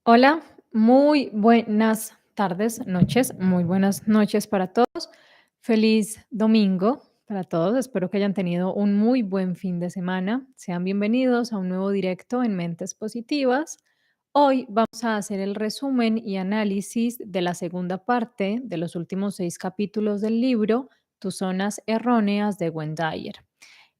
Hola, muy buenas tardes, noches, muy buenas noches para todos. Feliz domingo para todos. Espero que hayan tenido un muy buen fin de semana. Sean bienvenidos a un nuevo directo en Mentes Positivas. Hoy vamos a hacer el resumen y análisis de la segunda parte de los últimos 6 capítulos del libro Tus zonas erróneas de Wendayer.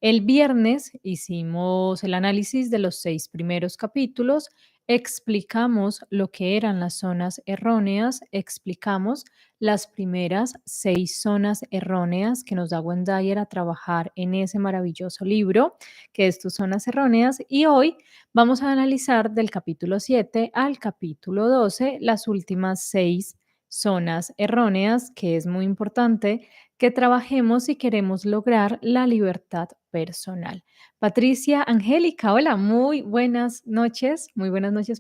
El viernes hicimos el análisis de los 6 primeros capítulos, explicamos lo que eran las zonas erróneas, explicamos las primeras 6 zonas erróneas que nos da Wendayer a trabajar en ese maravilloso libro, que es Tus zonas erróneas, y hoy vamos a analizar del capítulo 7 al capítulo 12 las últimas 6 zonas erróneas, que es muy importante que trabajemos si queremos lograr la libertad personal. Patricia, Angélica, hola, muy buenas noches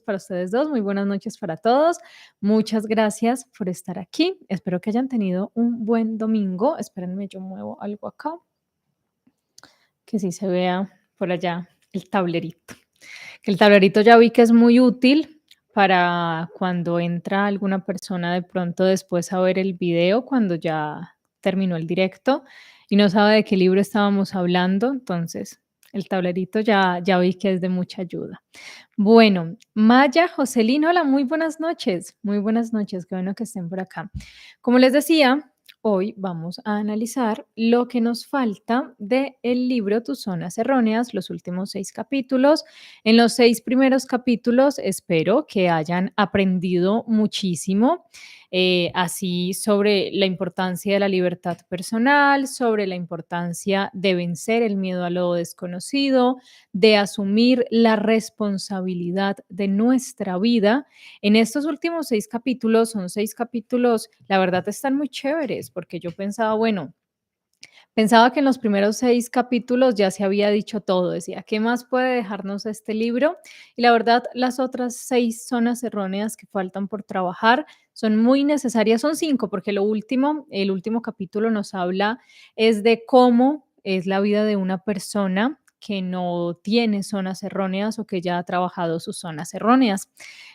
para ustedes dos, muy buenas noches para todos. Muchas gracias por estar aquí. Espero que hayan tenido un buen domingo. Espérenme, yo muevo algo acá, que sí se vea por allá el tablerito. Que el tablerito ya vi que es muy útil para cuando entra alguna persona de pronto después a ver el video, cuando ya terminó el directo y no sabe de qué libro estábamos hablando. Entonces, el tablerito ya vi que es de mucha ayuda. Bueno, Maya, Jocelyn, hola, muy buenas noches. Muy buenas noches, qué bueno que estén por acá. Como les decía, hoy vamos a analizar lo que nos falta del libro Tus zonas erróneas, los últimos 6 capítulos. En los 6 primeros capítulos espero que hayan aprendido muchísimo, así sobre la importancia de la libertad personal, sobre la importancia de vencer el miedo a lo desconocido, de asumir la responsabilidad de nuestra vida. En estos últimos 6 capítulos, son 6 capítulos, la verdad están muy chéveres, porque yo pensaba, bueno, pensaba que en los primeros 6 capítulos ya se había dicho todo, decía, ¿qué más puede dejarnos este libro? Y la verdad, las otras 6 zonas erróneas que faltan por trabajar son muy necesarias, son 5, porque el último capítulo nos habla es de cómo es la vida de una persona que no tiene zonas erróneas o que ya ha trabajado sus zonas erróneas.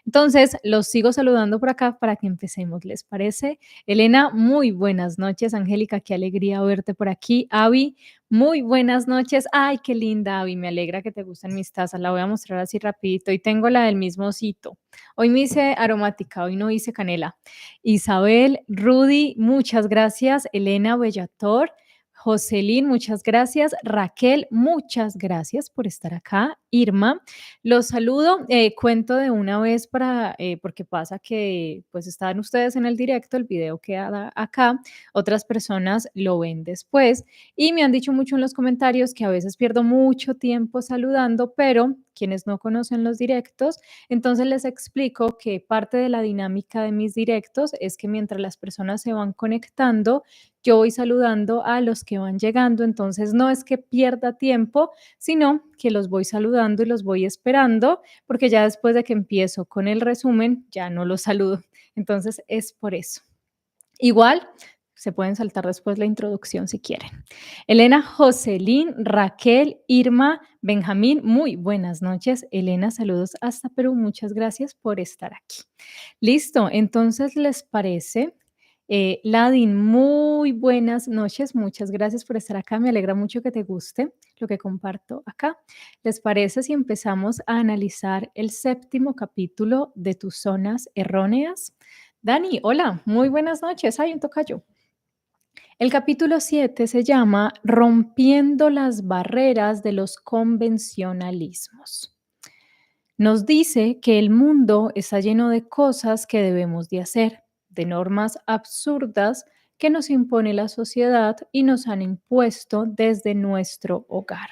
Entonces, los sigo saludando por acá para que empecemos, ¿les parece? Elena, muy buenas noches. Angélica, qué alegría verte por aquí. Avi, muy buenas noches. Ay, qué linda, Avi. Me alegra que te gusten mis tazas. La voy a mostrar así rapidito. Y tengo la del mismo osito. Hoy me hice aromática, hoy no hice canela. Isabel, Rudy, muchas gracias. Elena Bellator. Jocelyn, muchas gracias. Raquel, muchas gracias por estar acá. Irma, los saludo, cuento de una vez porque pasa que pues están ustedes en el directo, el video queda acá, otras personas lo ven después y me han dicho mucho en los comentarios que a veces pierdo mucho tiempo saludando, pero quienes no conocen los directos, entonces les explico que parte de la dinámica de mis directos es que mientras las personas se van conectando, yo voy saludando a los que van llegando, entonces no es que pierda tiempo, sino que los voy saludando y los voy esperando, porque ya después de que empiezo con el resumen, ya no los saludo. Entonces es por eso. Igual, se pueden saltar después la introducción si quieren. Elena, Jocelyn, Raquel, Irma, Benjamín, muy buenas noches. Elena, saludos hasta Perú. Muchas gracias por estar aquí. Listo, entonces les parece. Ladin, muy buenas noches. Muchas gracias por estar acá. Me alegra mucho que te guste lo que comparto acá. ¿Les parece si empezamos a analizar el 7º capítulo de Tus zonas erróneas? Dani, hola, muy buenas noches. Hay un tocayo. El capítulo 7 se llama Rompiendo las barreras de los convencionalismos. Nos dice que el mundo está lleno de cosas que debemos de hacer, de normas absurdas que nos impone la sociedad y nos han impuesto desde nuestro hogar.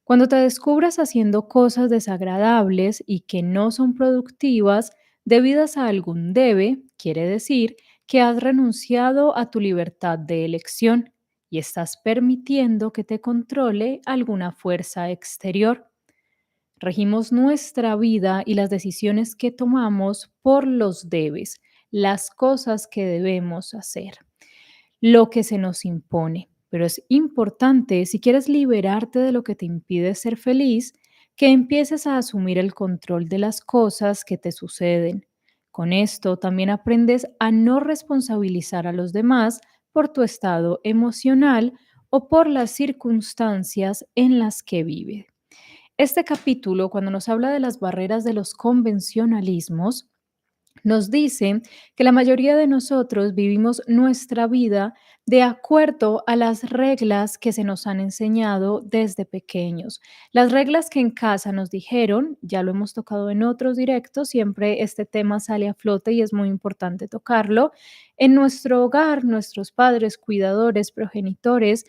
Cuando te descubras haciendo cosas desagradables y que no son productivas debidas a algún debe, quiere decir que has renunciado a tu libertad de elección y estás permitiendo que te controle alguna fuerza exterior. Regimos nuestra vida y las decisiones que tomamos por los debes, las cosas que debemos hacer, lo que se nos impone. Pero es importante, si quieres liberarte de lo que te impide ser feliz, que empieces a asumir el control de las cosas que te suceden. Con esto también aprendes a no responsabilizar a los demás por tu estado emocional o por las circunstancias en las que vive. Este capítulo, cuando nos habla de las barreras de los convencionalismos, nos dice que la mayoría de nosotros vivimos nuestra vida de acuerdo a las reglas que se nos han enseñado desde pequeños. Las reglas que en casa nos dijeron, ya lo hemos tocado en otros directos, siempre este tema sale a flote y es muy importante tocarlo. En nuestro hogar, nuestros padres, cuidadores, progenitores,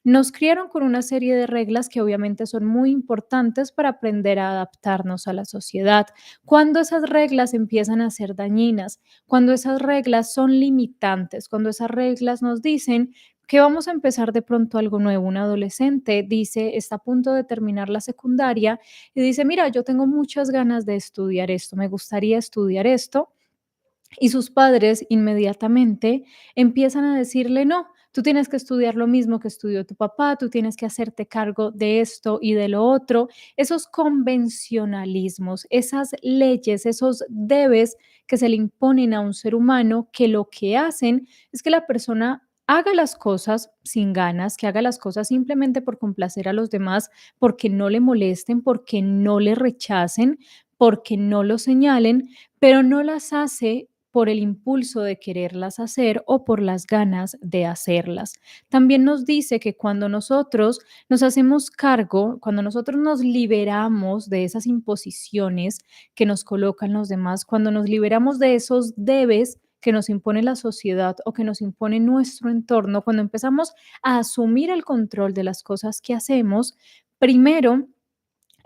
nos criaron con una serie de reglas que obviamente son muy importantes para aprender a adaptarnos a la sociedad. Cuando esas reglas empiezan a ser dañinas, cuando esas reglas son limitantes, cuando esas reglas nos dicen que vamos a empezar de pronto algo nuevo. Un adolescente dice, está a punto de terminar la secundaria y dice, mira, yo tengo muchas ganas de estudiar esto, me gustaría estudiar esto, y sus padres inmediatamente empiezan a decirle, no, tú tienes que estudiar lo mismo que estudió tu papá, tú tienes que hacerte cargo de esto y de lo otro. Esos convencionalismos, esas leyes, esos debes que se le imponen a un ser humano, que lo que hacen es que la persona haga las cosas sin ganas, que haga las cosas simplemente por complacer a los demás, porque no le molesten, porque no le rechacen, porque no lo señalen, pero no las hace por el impulso de quererlas hacer o por las ganas de hacerlas. También nos dice que cuando nosotros nos hacemos cargo, cuando nosotros nos liberamos de esas imposiciones que nos colocan los demás, cuando nos liberamos de esos debes que nos impone la sociedad o que nos impone nuestro entorno, cuando empezamos a asumir el control de las cosas que hacemos, primero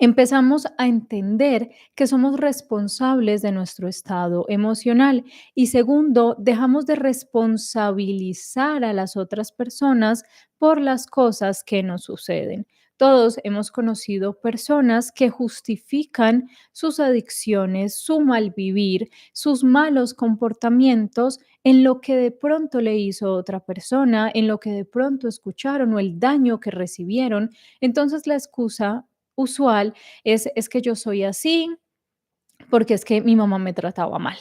empezamos a entender que somos responsables de nuestro estado emocional y segundo, dejamos de responsabilizar a las otras personas por las cosas que nos suceden. Todos hemos conocido personas que justifican sus adicciones, su mal vivir, sus malos comportamientos en lo que de pronto le hizo otra persona, en lo que de pronto escucharon o el daño que recibieron. Entonces la excusa usual es que yo soy así porque es que mi mamá me trataba mal,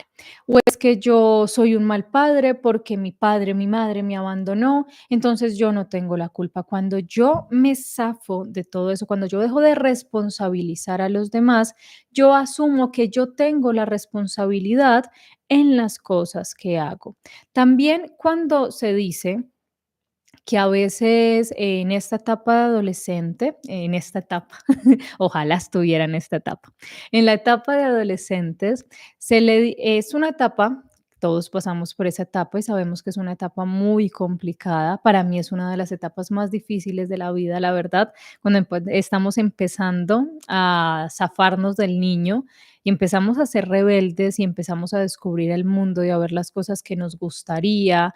o es que yo soy un mal padre porque mi padre, mi madre me abandonó, entonces yo no tengo la culpa. Cuando yo me zafo de todo eso, cuando yo dejo de responsabilizar a los demás, yo asumo que yo tengo la responsabilidad en las cosas que hago. También cuando se dice que a veces en esta etapa de adolescente, en esta etapa, ojalá estuviera en esta etapa, en la etapa de adolescentes, es una etapa, todos pasamos por esa etapa y sabemos que es una etapa muy complicada. Para mí es una de las etapas más difíciles de la vida, la verdad, cuando estamos empezando a zafarnos del niño y empezamos a ser rebeldes y empezamos a descubrir el mundo y a ver las cosas que nos gustaría,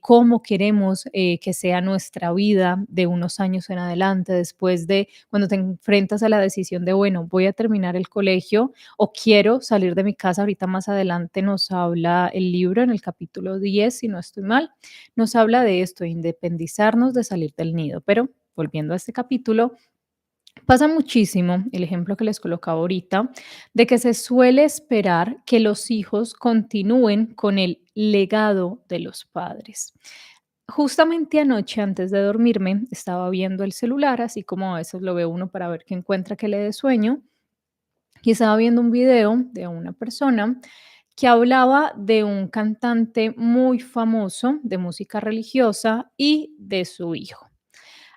cómo queremos que sea nuestra vida de unos años en adelante, después de cuando te enfrentas a la decisión de, bueno, voy a terminar el colegio o quiero salir de mi casa. Ahorita más adelante nos habla el libro en el capítulo 10 si no estoy mal, nos habla de esto, de independizarnos, de salir del nido. Pero volviendo a este capítulo, pasa muchísimo, el ejemplo que les colocaba ahorita, de que se suele esperar que los hijos continúen con el legado de los padres. Justamente anoche, antes de dormirme, estaba viendo el celular, así como a veces lo ve uno para ver qué encuentra que le dé sueño, y estaba viendo un video de una persona que hablaba de un cantante muy famoso de música religiosa y de su hijo.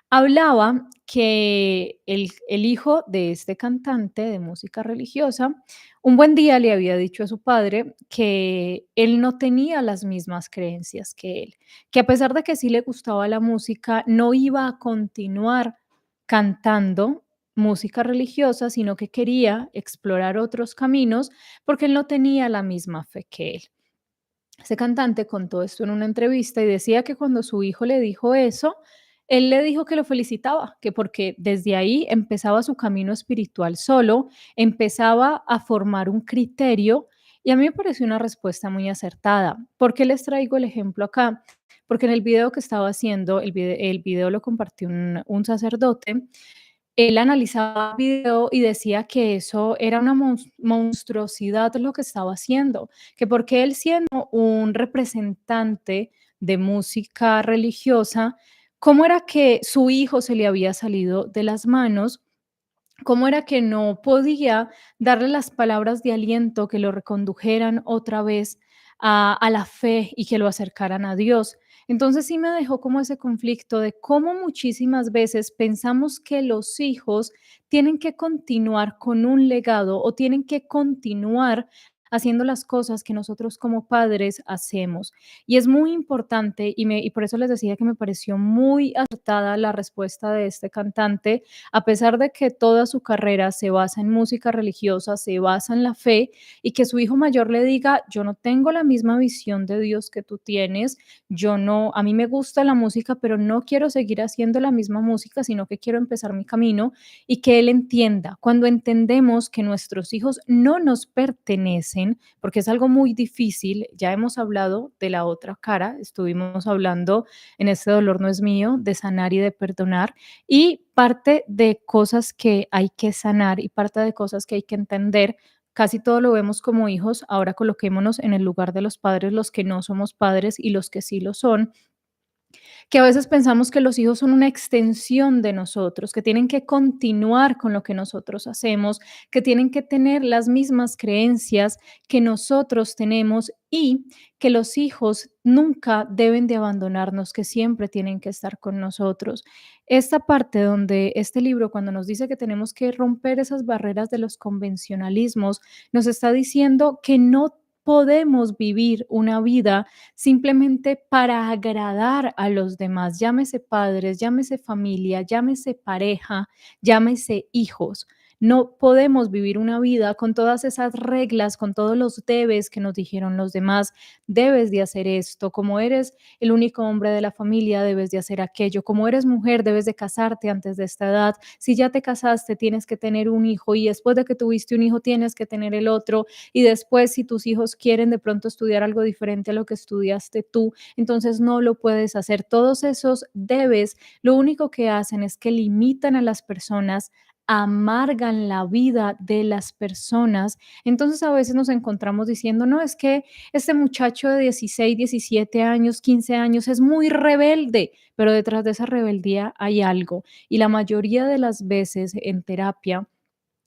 Hablaba que el hijo de este cantante de música religiosa, un buen día le había dicho a su padre que él no tenía las mismas creencias que él, que a pesar de que sí le gustaba la música, no iba a continuar cantando música religiosa, sino que quería explorar otros caminos porque él no tenía la misma fe que él. Ese cantante contó esto en una entrevista y decía que cuando su hijo le dijo eso, él le dijo que lo felicitaba, que porque desde ahí empezaba su camino espiritual solo, empezaba a formar un criterio y a mí me pareció una respuesta muy acertada. ¿Por qué les traigo el ejemplo acá? Porque en el video que estaba haciendo, el video lo compartió un sacerdote, Él analizaba el video y decía que eso era una monstruosidad lo que estaba haciendo, que porque él siendo un representante de música religiosa, ¿cómo era que su hijo se le había salido de las manos? ¿Cómo era que no podía darle las palabras de aliento que lo recondujeran otra vez a la fe y que lo acercaran a Dios? Entonces sí me dejó como ese conflicto de cómo muchísimas veces pensamos que los hijos tienen que continuar con un legado o tienen que continuar haciendo las cosas que nosotros como padres hacemos. Y es muy importante, y por eso les decía que me pareció muy acertada la respuesta de este cantante, a pesar de que toda su carrera se basa en música religiosa, se basa en la fe, y que su hijo mayor le diga, yo no tengo la misma visión de Dios que tú tienes, yo no, a mí me gusta la música, pero no quiero seguir haciendo la misma música, sino que quiero empezar mi camino, y que él entienda, cuando entendemos que nuestros hijos no nos pertenecen, porque es algo muy difícil, ya hemos hablado de la otra cara, estuvimos hablando en Este dolor no es mío, de sanar y de perdonar, y parte de cosas que hay que sanar y parte de cosas que hay que entender, casi todo lo vemos como hijos, ahora coloquémonos en el lugar de los padres, los que no somos padres y los que sí lo son, que a veces pensamos que los hijos son una extensión de nosotros, que tienen que continuar con lo que nosotros hacemos, que tienen que tener las mismas creencias que nosotros tenemos y que los hijos nunca deben de abandonarnos, que siempre tienen que estar con nosotros. Esta parte donde este libro, cuando nos dice que tenemos que romper esas barreras de los convencionalismos, nos está diciendo que no podemos vivir una vida simplemente para agradar a los demás, llámese padres, llámese familia, llámese pareja, llámese hijos. No podemos vivir una vida con todas esas reglas, con todos los debes que nos dijeron los demás. Debes de hacer esto, como eres el único hombre de la familia, debes de hacer aquello, como eres mujer, debes de casarte antes de esta edad. Si ya te casaste, tienes que tener un hijo y después de que tuviste un hijo, tienes que tener el otro y después si tus hijos quieren de pronto estudiar algo diferente a lo que estudiaste tú, entonces no lo puedes hacer. Todos esos debes, lo único que hacen es que limitan a las personas, amargan la vida de las personas. Entonces a veces nos encontramos diciendo, no, es que este muchacho de 16, 17 años, 15 años es muy rebelde, pero detrás de esa rebeldía hay algo. Y la mayoría de las veces en terapia,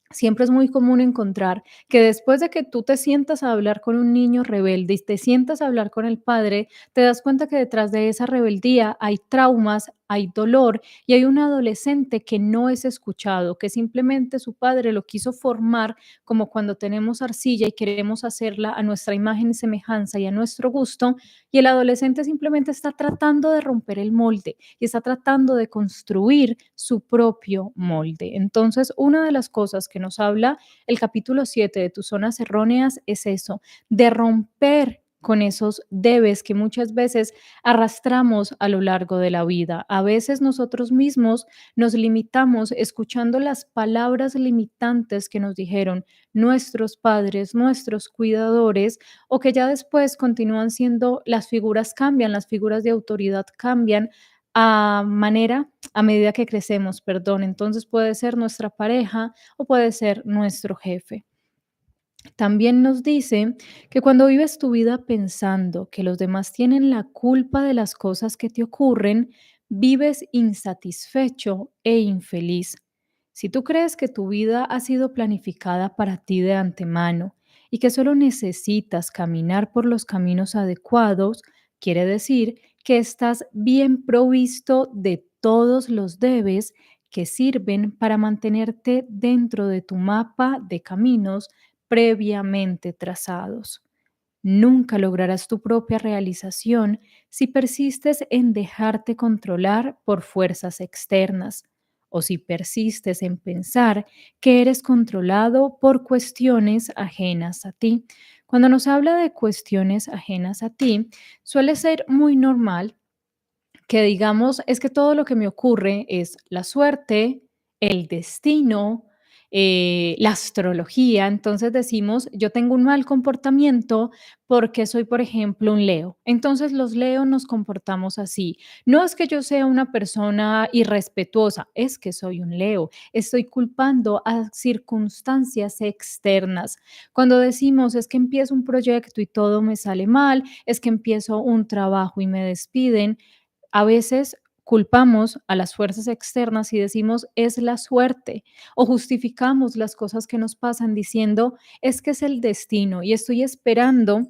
siempre es muy común encontrar que después de que tú te sientas a hablar con un niño rebelde y te sientas a hablar con el padre, te das cuenta que detrás de esa rebeldía hay traumas, hay dolor y hay un adolescente que no es escuchado, que simplemente su padre lo quiso formar como cuando tenemos arcilla y queremos hacerla a nuestra imagen y semejanza y a nuestro gusto, y el adolescente simplemente está tratando de romper el molde y está tratando de construir su propio molde. Entonces, una de las cosas que nos habla el capítulo 7 de Tus zonas erróneas es eso, de romper con esos debes que muchas veces arrastramos a lo largo de la vida. A veces nosotros mismos nos limitamos escuchando las palabras limitantes que nos dijeron nuestros padres, nuestros cuidadores, o que ya después continúan siendo, las figuras cambian, las figuras de autoridad cambian a medida que crecemos, perdón. Entonces puede ser nuestra pareja o puede ser nuestro jefe. También nos dice que cuando vives tu vida pensando que los demás tienen la culpa de las cosas que te ocurren, vives insatisfecho e infeliz. Si tú crees que tu vida ha sido planificada para ti de antemano y que solo necesitas caminar por los caminos adecuados, quiere decir que estás bien provisto de todos los debes que sirven para mantenerte dentro de tu mapa de caminos previamente trazados. Nunca lograrás tu propia realización si persistes en dejarte controlar por fuerzas externas o si persistes en pensar que eres controlado por cuestiones ajenas a ti. Cuando nos habla de cuestiones ajenas a ti, suele ser muy normal que digamos, es que todo lo que me ocurre es la suerte, el destino, la astrología. Entonces decimos, yo tengo un mal comportamiento porque soy, por ejemplo, un Leo. Entonces los Leo nos comportamos así. No es que yo sea una persona irrespetuosa, es que soy un Leo. Estoy culpando a circunstancias externas. Cuando decimos es que empiezo un proyecto y todo me sale mal, es que empiezo un trabajo y me despiden, a veces culpamos a las fuerzas externas y decimos es la suerte o justificamos las cosas que nos pasan diciendo es que es el destino y estoy esperando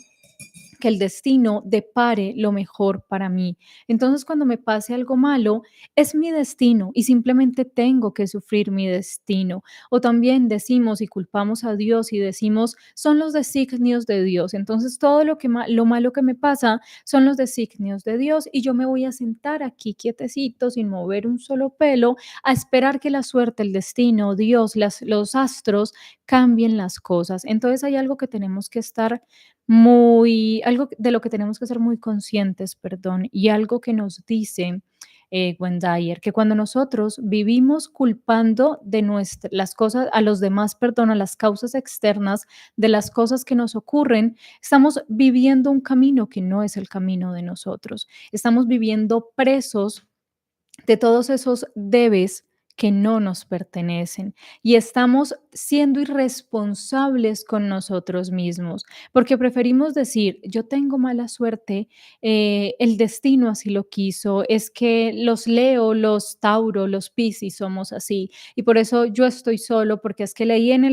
que el destino depare lo mejor para mí. Entonces, cuando me pase algo malo, es mi destino y simplemente tengo que sufrir mi destino. O también decimos y culpamos a Dios y decimos, son los designios de Dios. Entonces, todo lo malo que me pasa son los designios de Dios y yo me voy a sentar aquí quietecito, sin mover un solo pelo, a esperar que la suerte, el destino, Dios, los astros cambien las cosas. Entonces, hay algo que tenemos que estar algo de lo que tenemos que ser muy conscientes, perdón, y algo que nos dice Wendayer, que cuando nosotros vivimos culpando de las cosas a los demás, perdón, a las causas externas de las cosas que nos ocurren, estamos viviendo un camino que no es el camino de nosotros. Estamos viviendo presos de todos esos debes que no nos pertenecen y estamos siendo irresponsables con nosotros mismos, porque preferimos decir, yo tengo mala suerte, el destino así lo quiso, es que los Leo, los Tauro, los Piscis somos así y por eso yo estoy solo, porque es que leí en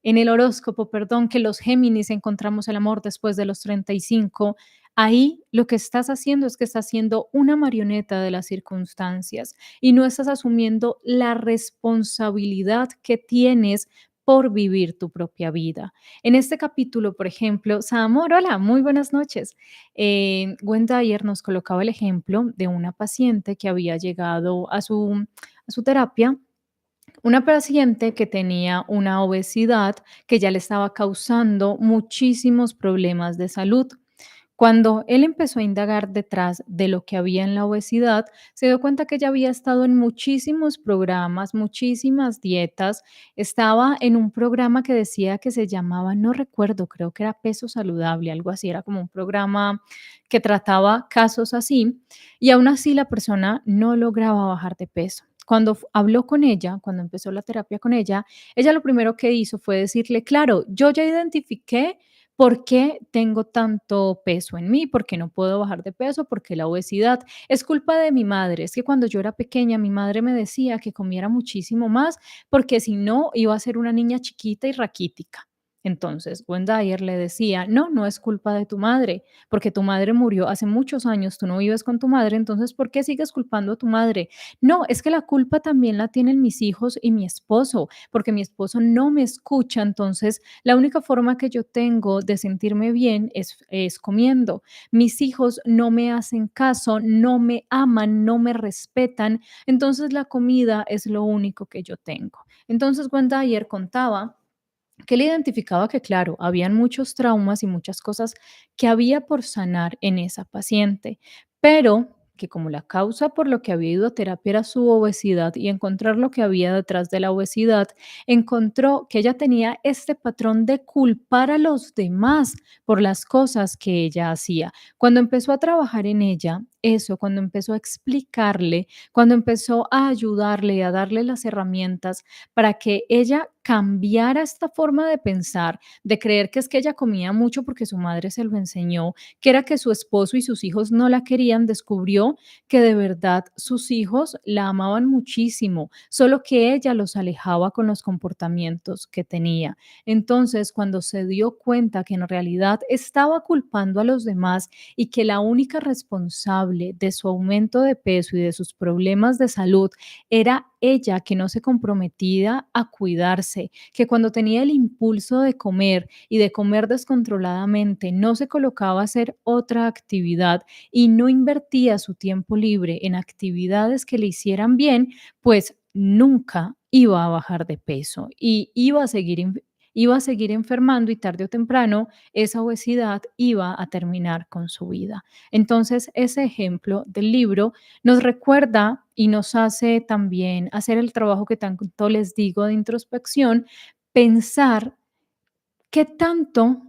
el horóscopo, perdón, que los Géminis encontramos el amor después de los 35. Ahí lo que estás haciendo es que estás siendo una marioneta de las circunstancias y no estás asumiendo la responsabilidad que tienes por vivir tu propia vida. En este capítulo, por ejemplo, Samor, hola, muy buenas noches. Dyer nos colocaba el ejemplo de una paciente que había llegado a su terapia, una paciente que tenía una obesidad que ya le estaba causando muchísimos problemas de salud. Cuando él empezó a indagar detrás de lo que había en la obesidad, se dio cuenta que ella había estado en muchísimos programas, muchísimas dietas. Estaba en un programa que decía que se llamaba, no recuerdo, creo que era Peso Saludable, algo así, era como un programa que trataba casos así, y aún así la persona no lograba bajar de peso. Cuando habló con ella, cuando empezó la terapia con ella lo primero que hizo fue decirle, claro, yo ya identifiqué ¿por qué tengo tanto peso en mí? ¿Por qué no puedo bajar de peso? ¿Por qué la obesidad? Es culpa de mi madre. Es que cuando yo era pequeña, mi madre me decía que comiera muchísimo más porque si no iba a ser una niña chiquita y raquítica. Entonces, Dyer le decía, no, no es culpa de tu madre, porque tu madre murió hace muchos años, tú no vives con tu madre, entonces, ¿por qué sigues culpando a tu madre? No, es que la culpa también la tienen mis hijos y mi esposo, porque mi esposo no me escucha, entonces la única forma que yo tengo de sentirme bien es comiendo. Mis hijos no me hacen caso, no me aman, no me respetan, entonces la comida es lo único que yo tengo. Entonces, Wanda ayer contaba que él identificaba que, claro, habían muchos traumas y muchas cosas que había por sanar en esa paciente, pero que como la causa por lo que había ido a terapia era su obesidad y encontrar lo que había detrás de la obesidad, encontró que ella tenía este patrón de culpar a los demás por las cosas que ella hacía. Cuando empezó a trabajar en ella, eso, cuando empezó a explicarle, cuando empezó a ayudarle y a darle las herramientas para que ella cambiara esta forma de pensar, de creer que es que ella comía mucho porque su madre se lo enseñó, que era que su esposo y sus hijos no la querían, descubrió que de verdad sus hijos la amaban muchísimo, solo que ella los alejaba con los comportamientos que tenía. Entonces, cuando se dio cuenta que en realidad estaba culpando a los demás y que la única responsable de su aumento de peso y de sus problemas de salud era ella, que no se comprometía a cuidarse, que cuando tenía el impulso de comer y de comer descontroladamente, no se colocaba a hacer otra actividad y no invertía su tiempo libre en actividades que le hicieran bien, pues nunca iba a bajar de peso y iba a seguir iba a seguir enfermando y tarde o temprano esa obesidad iba a terminar con su vida. Entonces, ese ejemplo del libro nos recuerda y nos hace también hacer el trabajo que tanto les digo de introspección, pensar qué tanto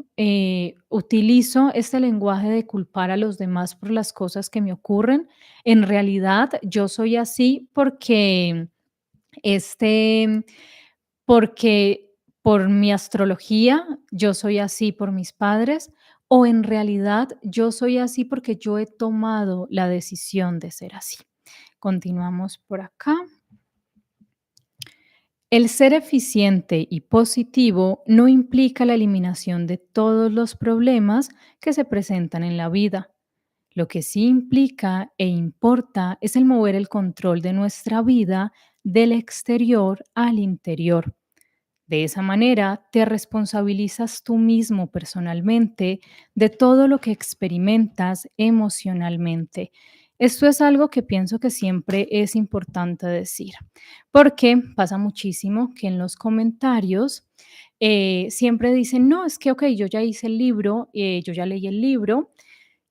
utilizo este lenguaje de culpar a los demás por las cosas que me ocurren. En realidad, yo soy así este, porque por mi astrología yo soy así por mis padres, o en realidad yo soy así porque yo he tomado la decisión de ser así. Continuamos por acá. El ser eficiente y positivo no implica la eliminación de todos los problemas que se presentan en la vida. Lo que sí implica e importa es el mover el control de nuestra vida del exterior al interior. De esa manera, te responsabilizas tú mismo personalmente de todo lo que experimentas emocionalmente. Esto es algo que pienso que siempre es importante decir, porque pasa muchísimo que en los comentarios siempre dicen, no, es que, ok, yo ya hice el libro, yo ya leí el libro,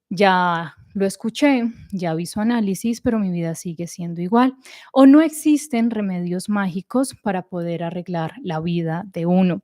ya lo escuché, ya vi su análisis, pero mi vida sigue siendo igual. O no existen remedios mágicos para poder arreglar la vida de uno.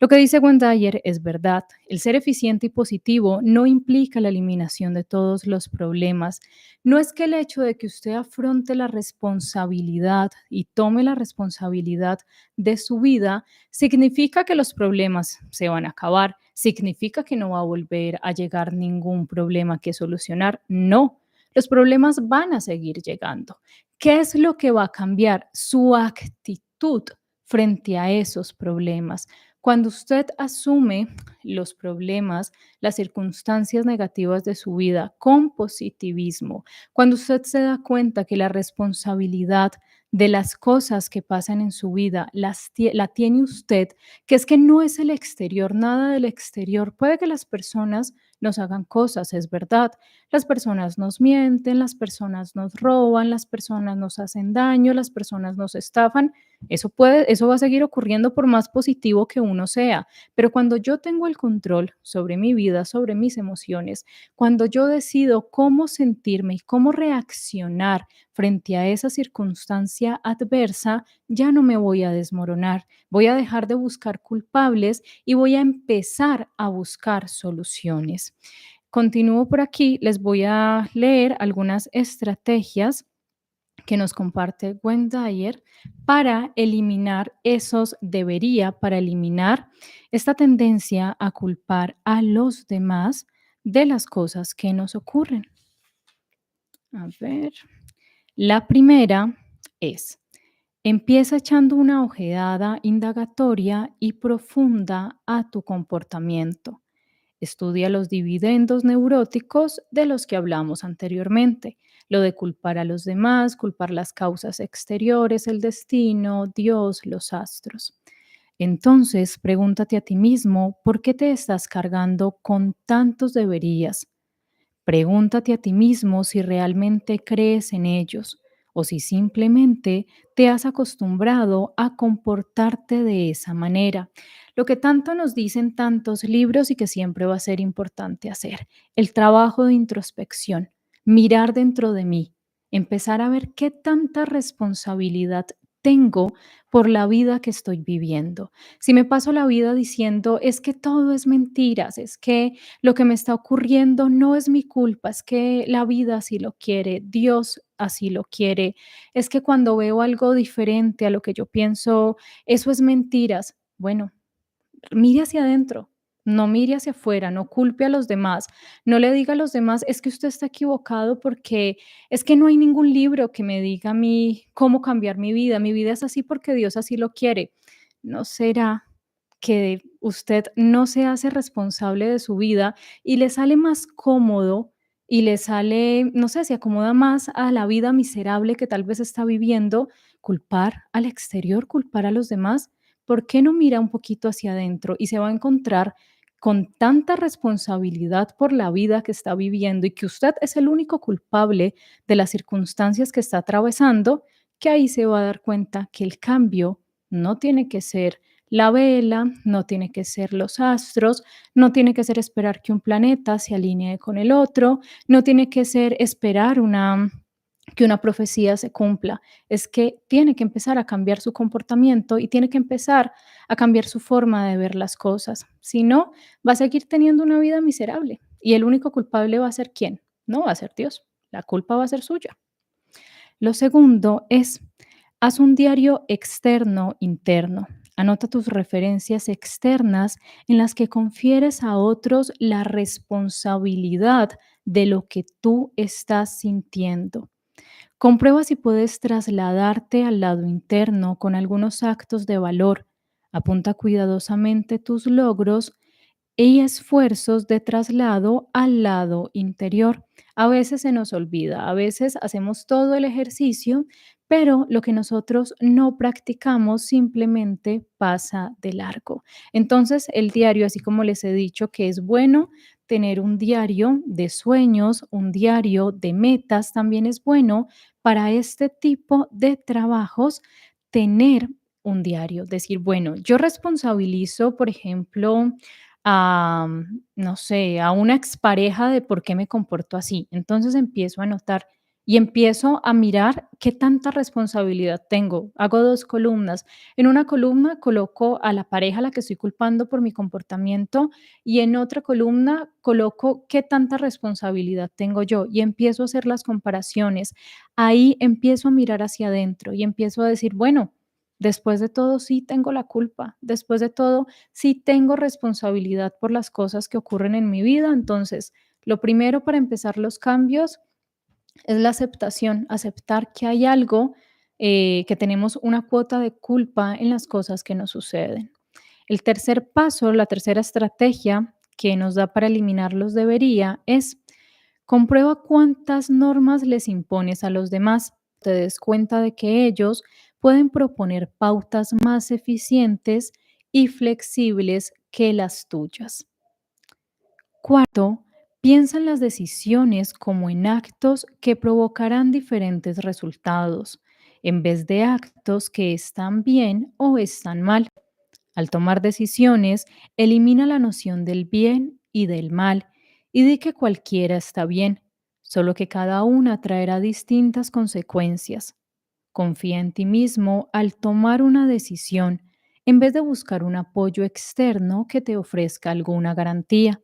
Lo que dice Wendayer es verdad. El ser eficiente y positivo no implica la eliminación de todos los problemas. No es que el hecho de que usted afronte la responsabilidad y tome la responsabilidad de su vida significa que los problemas se van a acabar, significa que no va a volver a llegar ningún problema que solucionar. No, los problemas van a seguir llegando. ¿Qué es lo que va a cambiar? Su actitud frente a esos problemas. Cuando usted asume los problemas, las circunstancias negativas de su vida con positivismo, cuando usted se da cuenta que la responsabilidad de las cosas que pasan en su vida la tiene usted, que es que no es el exterior, nada del exterior. Puede que las personas nos hagan cosas, es verdad. Las personas nos mienten, las personas nos roban, las personas nos hacen daño, las personas nos estafan. Eso va a seguir ocurriendo por más positivo que uno sea, pero cuando yo tengo el control sobre mi vida, sobre mis emociones, cuando yo decido cómo sentirme y cómo reaccionar frente a esa circunstancia adversa, ya no me voy a desmoronar, voy a dejar de buscar culpables y voy a empezar a buscar soluciones. Continúo por aquí, les voy a leer algunas estrategias que nos comparte Gwen Dyer para eliminar esos debería, para eliminar esta tendencia a culpar a los demás de las cosas que nos ocurren. A ver, la primera es, empieza echando una ojeada indagatoria y profunda a tu comportamiento. Estudia los dividendos neuróticos de los que hablamos anteriormente, lo de culpar a los demás, culpar las causas exteriores, el destino, Dios, los astros. Entonces, pregúntate a ti mismo, ¿por qué te estás cargando con tantos deberías? Pregúntate a ti mismo si realmente crees en ellos o si simplemente te has acostumbrado a comportarte de esa manera. Lo que tanto nos dicen tantos libros y que siempre va a ser importante hacer, el trabajo de introspección, mirar dentro de mí, empezar a ver qué tanta responsabilidad tengo por la vida que estoy viviendo. Si me paso la vida diciendo, es que todo es mentiras, es que lo que me está ocurriendo no es mi culpa, es que la vida así lo quiere, Dios así lo quiere. Es que cuando veo algo diferente a lo que yo pienso, eso es mentiras. Bueno, mire hacia adentro, no mire hacia afuera, no culpe a los demás, no le diga a los demás, es que usted está equivocado porque es que no hay ningún libro que me diga a mí cómo cambiar mi vida es así porque Dios así lo quiere. ¿No será que usted no se hace responsable de su vida y le sale más cómodo y le sale, no sé, se acomoda más a la vida miserable que tal vez está viviendo, culpar al exterior, culpar a los demás? ¿Por qué no mira un poquito hacia adentro y se va a encontrar con tanta responsabilidad por la vida que está viviendo y que usted es el único culpable de las circunstancias que está atravesando, que ahí se va a dar cuenta que el cambio no tiene que ser la vela, no tiene que ser los astros, no tiene que ser esperar que un planeta se alinee con el otro, no tiene que ser esperar que una profecía se cumpla. Es que tiene que empezar a cambiar su comportamiento y tiene que empezar a cambiar su forma de ver las cosas. Si no, va a seguir teniendo una vida miserable y el único culpable va a ser ¿quién? No va a ser Dios. La culpa va a ser suya. Lo segundo es, haz un diario externo, interno. Anota tus referencias externas en las que confieres a otros la responsabilidad de lo que tú estás sintiendo. Comprueba si puedes trasladarte al lado interno con algunos actos de valor. Apunta cuidadosamente tus logros y esfuerzos de traslado al lado interior. A veces se nos olvida, a veces hacemos todo el ejercicio, pero lo que nosotros no practicamos simplemente pasa de largo. Entonces, el diario, así como les he dicho que es bueno tener un diario de sueños, un diario de metas, también es bueno para este tipo de trabajos tener un diario. Decir, bueno, yo responsabilizo, por ejemplo, no sé, a una expareja de por qué me comporto así. Entonces empiezo a notar y empiezo a mirar qué tanta responsabilidad tengo. Hago 2 columnas. En una columna coloco a la pareja a la que estoy culpando por mi comportamiento y en otra columna coloco qué tanta responsabilidad tengo yo y empiezo a hacer las comparaciones. Ahí empiezo a mirar hacia adentro y empiezo a decir, bueno, después de todo sí tengo la culpa, después de todo sí tengo responsabilidad por las cosas que ocurren en mi vida. Entonces, lo primero para empezar los cambios es la aceptación, aceptar que hay algo, que tenemos una cuota de culpa en las cosas que nos suceden. El tercer paso, la tercera estrategia que nos da para eliminar los debería es comprueba cuántas normas les impones a los demás. Te des cuenta de que ellos pueden proponer pautas más eficientes y flexibles que las tuyas. Cuarto, piensa en las decisiones como en actos que provocarán diferentes resultados, en vez de actos que están bien o están mal. Al tomar decisiones, elimina la noción del bien y del mal y di que cualquiera está bien, solo que cada una traerá distintas consecuencias. Confía en ti mismo al tomar una decisión en vez de buscar un apoyo externo que te ofrezca alguna garantía.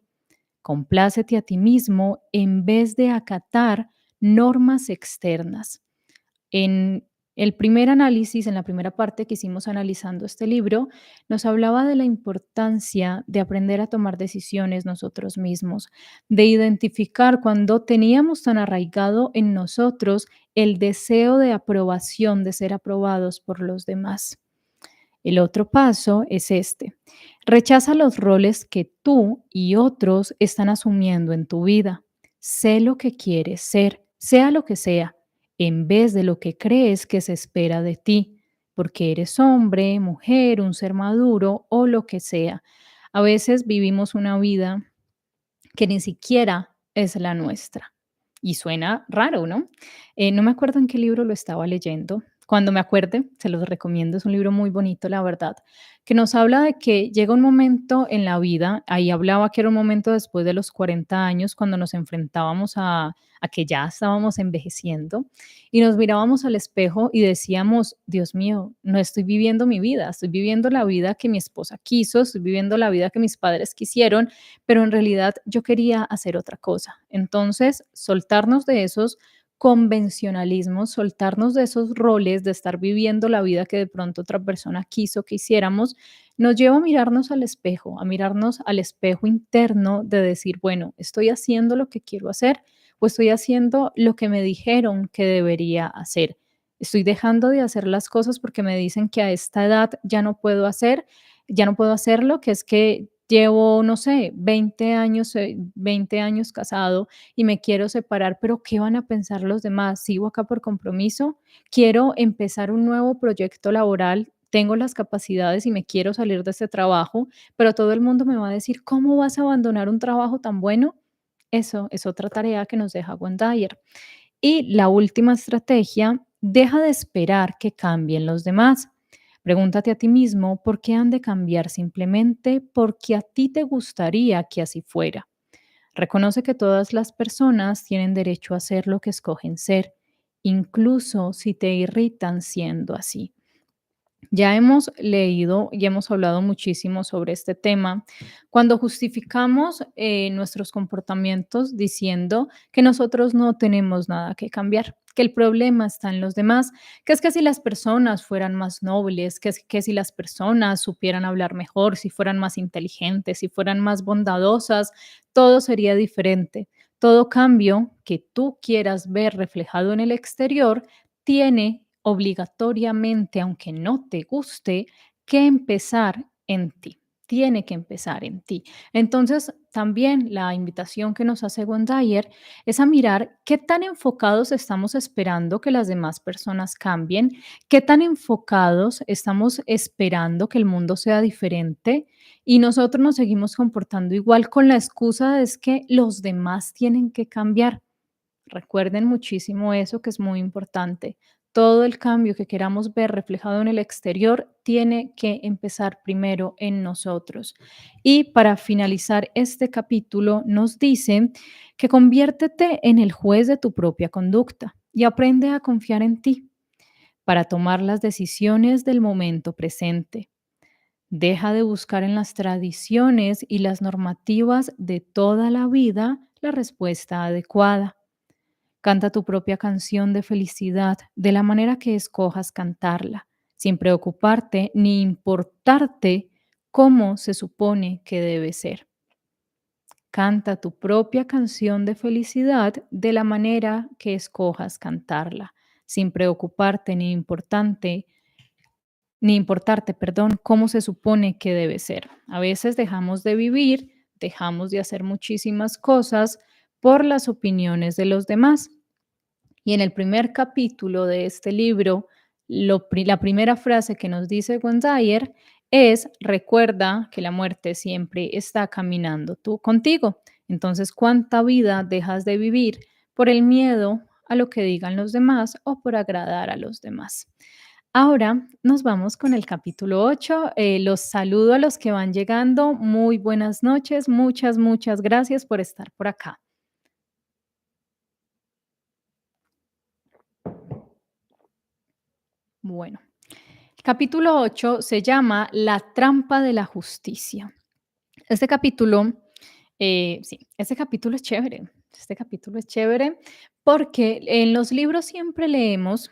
Complácete a ti mismo en vez de acatar normas externas. En el primer análisis, en la primera parte que hicimos analizando este libro, nos hablaba de la importancia de aprender a tomar decisiones nosotros mismos, de identificar cuando teníamos tan arraigado en nosotros el deseo de aprobación, de ser aprobados por los demás. El otro paso es este. Rechaza los roles que tú y otros están asumiendo en tu vida. Sé lo que quieres ser, sea lo que sea, en vez de lo que crees que se espera de ti, porque eres hombre, mujer, un ser maduro o lo que sea. A veces vivimos una vida que ni siquiera es la nuestra. Y suena raro, ¿no? No me acuerdo en qué libro lo estaba leyendo. Cuando me acuerde, se los recomiendo. Es un libro muy bonito, la verdad, que nos habla de que llega un momento en la vida, ahí hablaba que era un momento después de los 40 años, cuando nos enfrentábamos a que ya estábamos envejeciendo y nos mirábamos al espejo y decíamos, Dios mío, no estoy viviendo mi vida, estoy viviendo la vida que mi esposa quiso, estoy viviendo la vida que mis padres quisieron, pero en realidad yo quería hacer otra cosa. Entonces, soltarnos de esos convencionalismos, soltarnos de esos roles de estar viviendo la vida que de pronto otra persona quiso que hiciéramos, nos lleva a mirarnos al espejo, a mirarnos al espejo interno de decir, bueno, estoy haciendo lo que quiero hacer o estoy haciendo lo que me dijeron que debería hacer. Estoy dejando de hacer las cosas porque me dicen que a esta edad ya no puedo hacerlo, que es que llevo, no sé, 20 años casado y me quiero separar, pero ¿qué van a pensar los demás? ¿Sigo acá por compromiso? Quiero empezar un nuevo proyecto laboral, tengo las capacidades y me quiero salir de este trabajo, pero todo el mundo me va a decir, ¿cómo vas a abandonar un trabajo tan bueno? Eso es otra tarea que nos deja Gwen Dyer. Y la última estrategia, deja de esperar que cambien los demás. Pregúntate a ti mismo por qué han de cambiar simplemente porque a ti te gustaría que así fuera. Reconoce que todas las personas tienen derecho a ser lo que escogen ser, incluso si te irritan siendo así. Ya hemos leído y hemos hablado muchísimo sobre este tema cuando justificamos nuestros comportamientos diciendo que nosotros no tenemos nada que cambiar, que el problema está en los demás, que es que si las personas fueran más nobles, que es que si las personas supieran hablar mejor, si fueran más inteligentes, si fueran más bondadosas, todo sería diferente. Todo cambio que tú quieras ver reflejado en el exterior tiene obligatoriamente, aunque no te guste, que empezar en ti. Tiene que empezar en ti. Entonces, también la invitación que nos hace Dyer es a mirar qué tan enfocados estamos esperando que las demás personas cambien, qué tan enfocados estamos esperando que el mundo sea diferente y nosotros nos seguimos comportando igual con la excusa de es que los demás tienen que cambiar. Recuerden muchísimo eso que es muy importante. Todo el cambio que queramos ver reflejado en el exterior tiene que empezar primero en nosotros. Y para finalizar este capítulo nos dice que conviértete en el juez de tu propia conducta y aprende a confiar en ti para tomar las decisiones del momento presente. Deja de buscar en las tradiciones y las normativas de toda la vida la respuesta adecuada. Canta tu propia canción de felicidad de la manera que escojas cantarla, sin preocuparte ni importarte cómo se supone que debe ser. Canta tu propia canción de felicidad de la manera que escojas cantarla, sin preocuparte ni importarte, perdón, cómo se supone que debe ser. A veces dejamos de vivir, dejamos de hacer muchísimas cosas por las opiniones de los demás. Y en el primer capítulo de este libro, la primera frase que nos dice Gonzayer es, recuerda que la muerte siempre está caminando tú contigo. Entonces, ¿cuánta vida dejas de vivir por el miedo a lo que digan los demás o por agradar a los demás? Ahora nos vamos con el capítulo 8. Los saludo a los que van llegando. Muy buenas noches. Muchas, muchas gracias por estar por acá. Bueno. Capítulo 8 se llama La trampa de la justicia. Este capítulo, sí, este capítulo es chévere. Este capítulo es chévere porque en los libros siempre leemos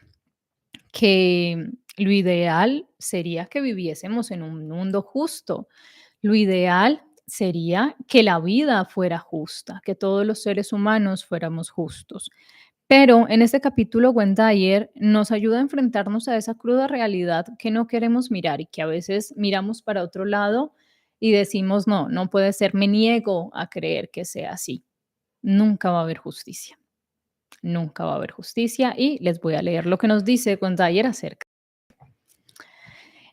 que lo ideal sería que viviésemos en un mundo justo. Lo ideal sería que la vida fuera justa, que todos los seres humanos fuéramos justos. Pero en este capítulo, Dyer nos ayuda a enfrentarnos a esa cruda realidad que no queremos mirar y que a veces miramos para otro lado y decimos, no, no puede ser, me niego a creer que sea así. Nunca va a haber justicia, nunca va a haber justicia y les voy a leer lo que nos dice Dyer acerca.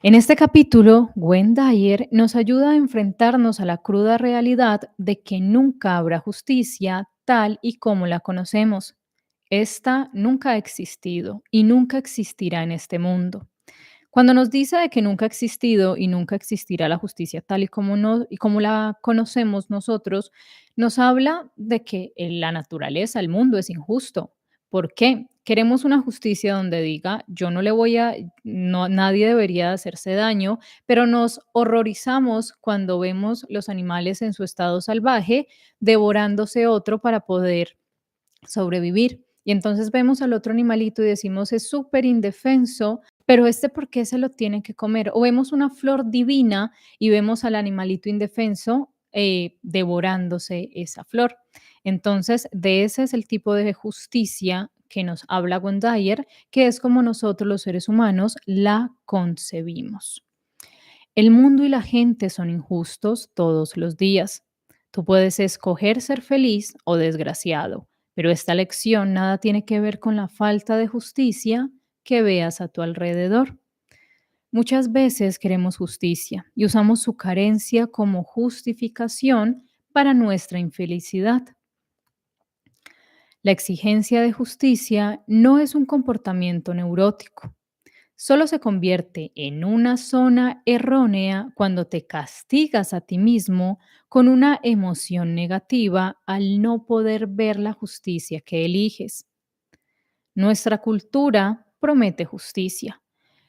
En este capítulo, Dyer nos ayuda a enfrentarnos a la cruda realidad de que nunca habrá justicia tal y como la conocemos. Esta nunca ha existido y nunca existirá en este mundo. Cuando nos dice de que nunca ha existido y nunca existirá la justicia tal y como, y como la conocemos nosotros, nos habla de que en la naturaleza, el mundo es injusto. ¿Por qué? Queremos una justicia donde diga, yo no le voy a, no, nadie debería hacerse daño, pero nos horrorizamos cuando vemos los animales en su estado salvaje devorándose otro para poder sobrevivir. Y entonces vemos al otro animalito y decimos, es súper indefenso, pero este, ¿por qué se lo tiene que comer? O vemos una flor divina y vemos al animalito indefenso devorándose esa flor. Entonces, de ese es el tipo de justicia que nos habla Dyer, que es como nosotros los seres humanos la concebimos. El mundo y la gente son injustos todos los días. Tú puedes escoger ser feliz o desgraciado, pero esta lección nada tiene que ver con la falta de justicia que veas a tu alrededor. Muchas veces queremos justicia y usamos su carencia como justificación para nuestra infelicidad. La exigencia de justicia no es un comportamiento neurótico. Solo se convierte en una zona errónea cuando te castigas a ti mismo con una emoción negativa al no poder ver la justicia que eliges. Nuestra cultura promete justicia.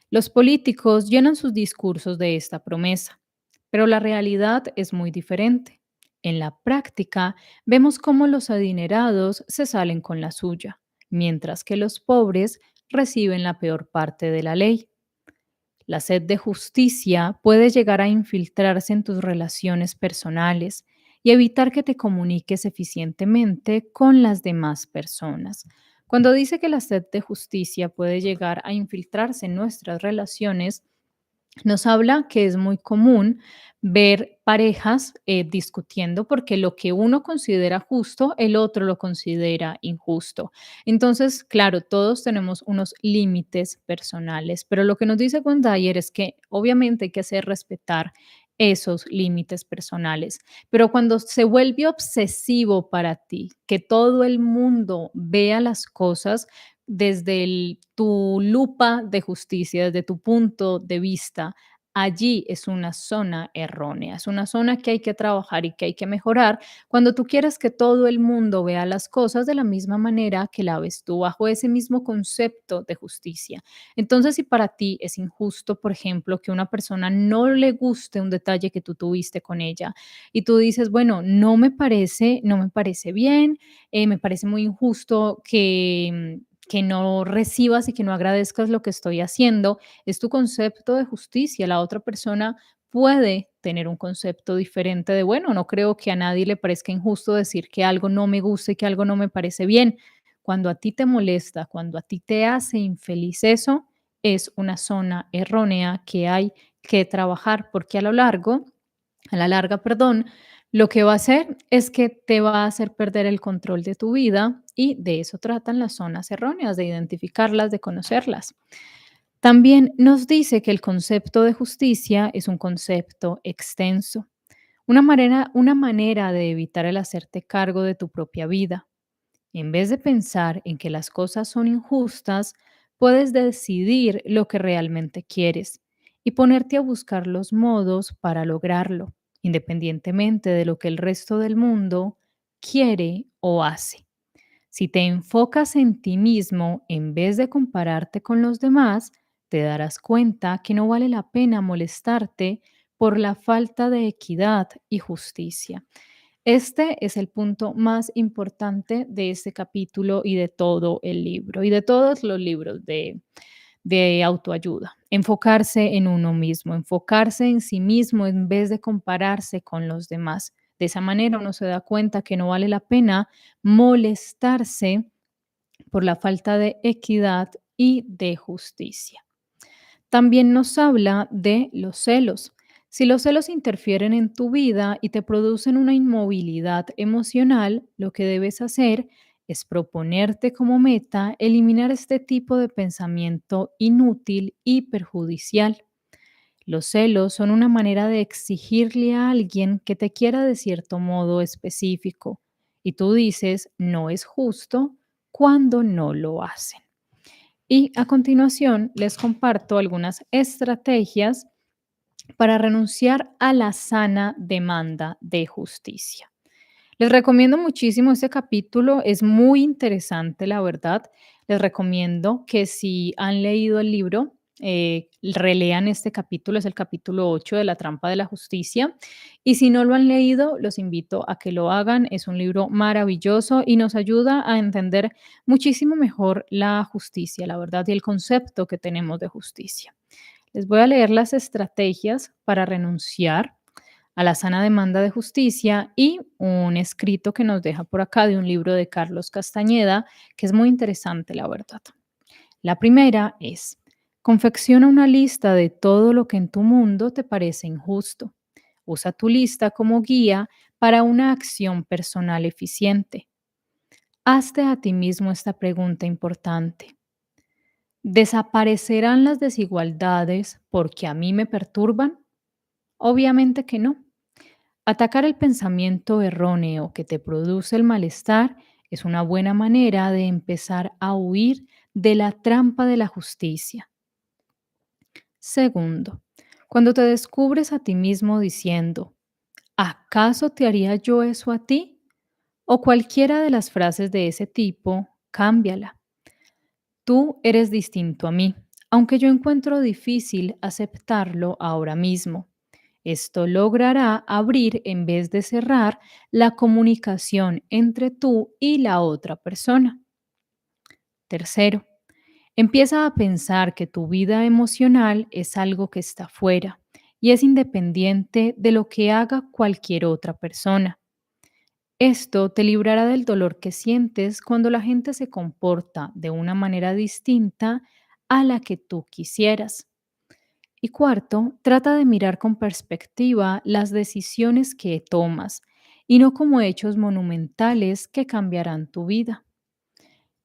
Los políticos llenan sus discursos de esta promesa, pero la realidad es muy diferente. En la práctica, vemos cómo los adinerados se salen con la suya, mientras que los pobres reciben la peor parte de la ley. La sed de justicia puede llegar a infiltrarse en tus relaciones personales y evitar que te comuniques eficientemente con las demás personas. Cuando dice que la sed de justicia puede llegar a infiltrarse en nuestras relaciones, nos habla que es muy común ver parejas discutiendo porque lo que uno considera justo, el otro lo considera injusto. Entonces, claro, todos tenemos unos límites personales, pero lo que nos dice Dyer es que obviamente hay que hacer respetar esos límites personales, pero cuando se vuelve obsesivo para ti, que todo el mundo vea las cosas desde tu lupa de justicia, desde tu punto de vista, allí es una zona errónea, es una zona que hay que trabajar y que hay que mejorar cuando tú quieres que todo el mundo vea las cosas de la misma manera que la ves tú, bajo ese mismo concepto de justicia. Entonces, si para ti es injusto, por ejemplo, que una persona no le guste un detalle que tú tuviste con ella y tú dices, bueno, no me parece bien, me parece muy injusto que no recibas y que no agradezcas lo que estoy haciendo, es tu concepto de justicia. La otra persona puede tener un concepto diferente de, bueno, no creo que a nadie le parezca injusto decir que algo no me gusta y que algo no me parece bien. Cuando a ti te molesta, cuando a ti te hace infeliz eso, es una zona errónea que hay que trabajar porque a la larga, perdón, lo que va a hacer es que te va a hacer perder el control de tu vida y de eso tratan las zonas erróneas, de identificarlas, de conocerlas. También nos dice que el concepto de justicia es un concepto extenso, una manera de evitar el hacerte cargo de tu propia vida. En vez de pensar en que las cosas son injustas, puedes decidir lo que realmente quieres y ponerte a buscar los modos para lograrlo, independientemente de lo que el resto del mundo quiere o hace. Si te enfocas en ti mismo en vez de compararte con los demás, te darás cuenta que no vale la pena molestarte por la falta de equidad y justicia. Este es el punto más importante de este capítulo y de todo el libro y de todos los libros de autoayuda. Enfocarse en uno mismo, enfocarse en sí mismo en vez de compararse con los demás. De esa manera uno se da cuenta que no vale la pena molestarse por la falta de equidad y de justicia. También nos habla de los celos. Si los celos interfieren en tu vida y te producen una inmovilidad emocional, lo que debes hacer es proponerte como meta eliminar este tipo de pensamiento inútil y perjudicial. Los celos son una manera de exigirle a alguien que te quiera de cierto modo específico y tú dices no es justo cuando no lo hacen. Y a continuación les comparto algunas estrategias para renunciar a la sana demanda de justicia. Les recomiendo muchísimo este capítulo, es muy interesante, la verdad. Les recomiendo que si han leído el libro, relean este capítulo, es el capítulo 8 de La trampa de la justicia. Y si no lo han leído, los invito a que lo hagan. Es un libro maravilloso y nos ayuda a entender muchísimo mejor la justicia, la verdad, y el concepto que tenemos de justicia. Les voy a leer las estrategias para renunciar a la sana demanda de justicia y un escrito que nos deja por acá de un libro de Carlos Castañeda, que es muy interesante, la verdad. La primera es, confecciona una lista de todo lo que en tu mundo te parece injusto. Usa tu lista como guía para una acción personal eficiente. Hazte a ti mismo esta pregunta importante. ¿Desaparecerán las desigualdades porque a mí me perturban? Obviamente que no. Atacar el pensamiento erróneo que te produce el malestar es una buena manera de empezar a huir de la trampa de la justicia. Segundo, cuando te descubres a ti mismo diciendo, ¿acaso te haría yo eso a ti? O cualquiera de las frases de ese tipo, cámbiala. Tú eres distinto a mí, aunque yo encuentro difícil aceptarlo ahora mismo. Esto logrará abrir en vez de cerrar la comunicación entre tú y la otra persona. Tercero, empieza a pensar que tu vida emocional es algo que está fuera y es independiente de lo que haga cualquier otra persona. Esto te librará del dolor que sientes cuando la gente se comporta de una manera distinta a la que tú quisieras. Y cuarto, trata de mirar con perspectiva las decisiones que tomas y no como hechos monumentales que cambiarán tu vida.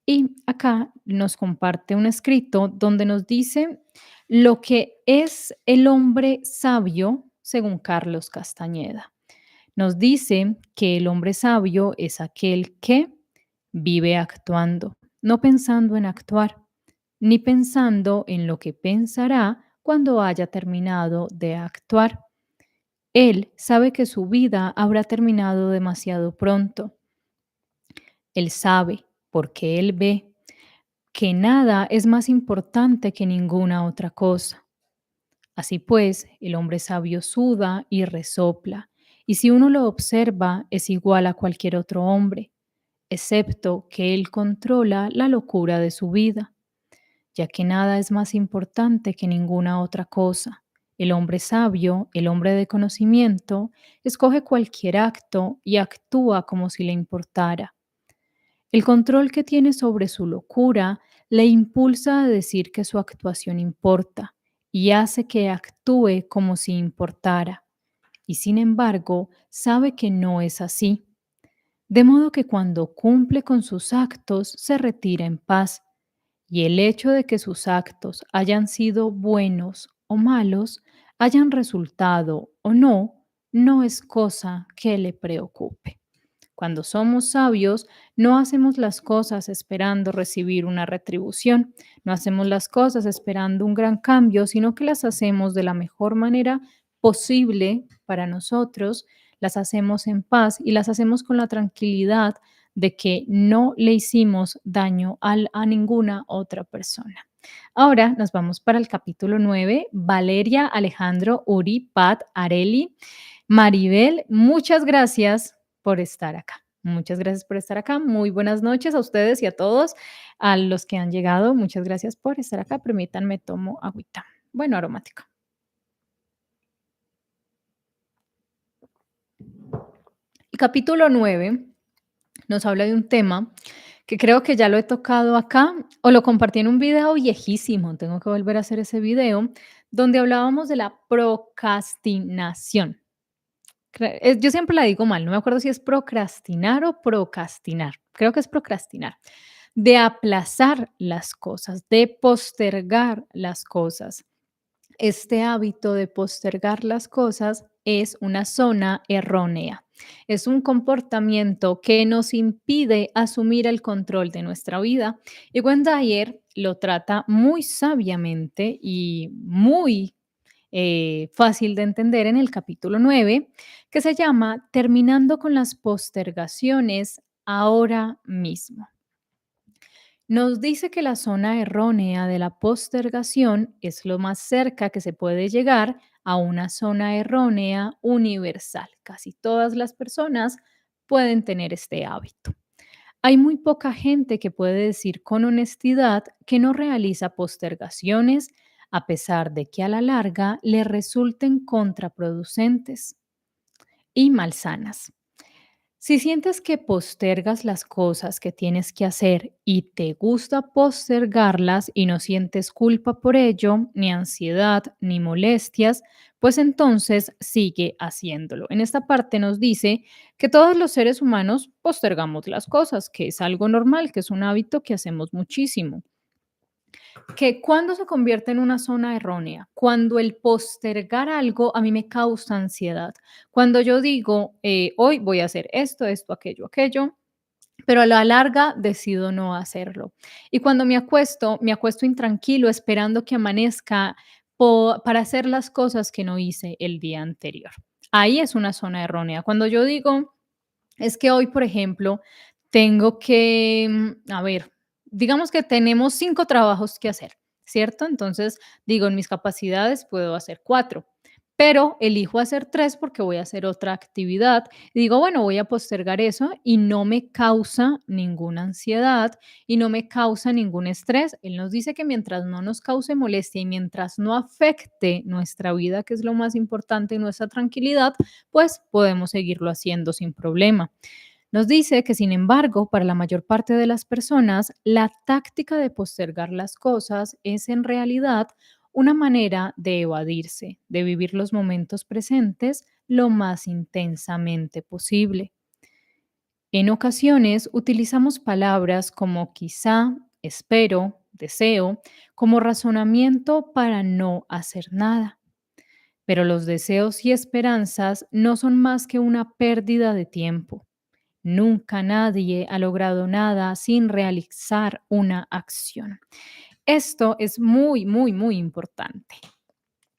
Y acá nos comparte un escrito donde nos dice lo que es el hombre sabio según Carlos Castañeda. Nos dice que el hombre sabio es aquel que vive actuando, no pensando en actuar, ni pensando en lo que pensará cuando haya terminado de actuar. Él sabe que su vida habrá terminado demasiado pronto. Él sabe, porque él ve, que nada es más importante que ninguna otra cosa. Así pues, el hombre sabio suda y resopla, y si uno lo observa es igual a cualquier otro hombre, excepto que él controla la locura de su vida, ya que nada es más importante que ninguna otra cosa. El hombre sabio, el hombre de conocimiento, escoge cualquier acto y actúa como si le importara. El control que tiene sobre su locura le impulsa a decir que su actuación importa y hace que actúe como si importara. Y sin embargo, sabe que no es así. De modo que cuando cumple con sus actos, se retira en paz. Y el hecho de que sus actos hayan sido buenos o malos, hayan resultado o no, no es cosa que le preocupe. Cuando somos sabios, no hacemos las cosas esperando recibir una retribución, no hacemos las cosas esperando un gran cambio, sino que las hacemos de la mejor manera posible para nosotros, las hacemos en paz y las hacemos con la tranquilidad de que no le hicimos daño a ninguna otra persona. Ahora nos vamos para el capítulo 9. Valeria, Alejandro, Uri, Pat, Areli, Maribel, muchas gracias por estar acá. Muchas gracias por estar acá. Muy buenas noches a ustedes y a todos, a los que han llegado. Muchas gracias por estar acá. Permítanme, tomo agüita. Bueno, aromático. El capítulo 9 nos habla de un tema que creo que ya lo he tocado acá o lo compartí en un video viejísimo. Tengo que volver a hacer ese video donde hablábamos de la procrastinación. Yo siempre la digo mal, no me acuerdo si es procrastinar o procrastinar. Creo que es procrastinar. De aplazar las cosas, de postergar las cosas. Este hábito de postergar las cosas es una zona errónea. Es un comportamiento que nos impide asumir el control de nuestra vida. Y Dyer lo trata muy sabiamente y muy fácil de entender en el capítulo 9, que se llama Terminando con las postergaciones ahora mismo. Nos dice que la zona errónea de la postergación es lo más cerca que se puede llegar a una zona errónea universal. Casi todas las personas pueden tener este hábito. Hay muy poca gente que puede decir con honestidad que no realiza postergaciones a pesar de que a la larga le resulten contraproducentes y malsanas. Si sientes que postergas las cosas que tienes que hacer y te gusta postergarlas y no sientes culpa por ello, ni ansiedad, ni molestias, pues entonces sigue haciéndolo. En esta parte nos dice que todos los seres humanos postergamos las cosas, que es algo normal, que es un hábito que hacemos muchísimo. Que cuando se convierte en una zona errónea, cuando el postergar algo a mí me causa ansiedad, cuando yo digo, hoy voy a hacer esto, esto, aquello, pero a la larga decido no hacerlo. Y cuando me acuesto intranquilo esperando que amanezca para hacer las cosas que no hice el día anterior. Ahí es una zona errónea. Cuando yo digo, es que hoy, por ejemplo, tengo que, a ver, digamos que tenemos 5 trabajos que hacer, ¿cierto? Entonces, digo, en mis capacidades puedo hacer 4, pero elijo hacer 3 porque voy a hacer otra actividad. Digo, bueno, voy a postergar eso y no me causa ninguna ansiedad y no me causa ningún estrés. Él nos dice que mientras no nos cause molestia y mientras no afecte nuestra vida, que es lo más importante, y nuestra tranquilidad, pues podemos seguirlo haciendo sin problema. Nos dice que, sin embargo, para la mayor parte de las personas, la táctica de postergar las cosas es en realidad una manera de evadirse, de vivir los momentos presentes lo más intensamente posible. En ocasiones utilizamos palabras como quizá, espero, deseo, como razonamiento para no hacer nada. Pero los deseos y esperanzas no son más que una pérdida de tiempo. Nunca nadie ha logrado nada sin realizar una acción. Esto es muy, muy, muy importante.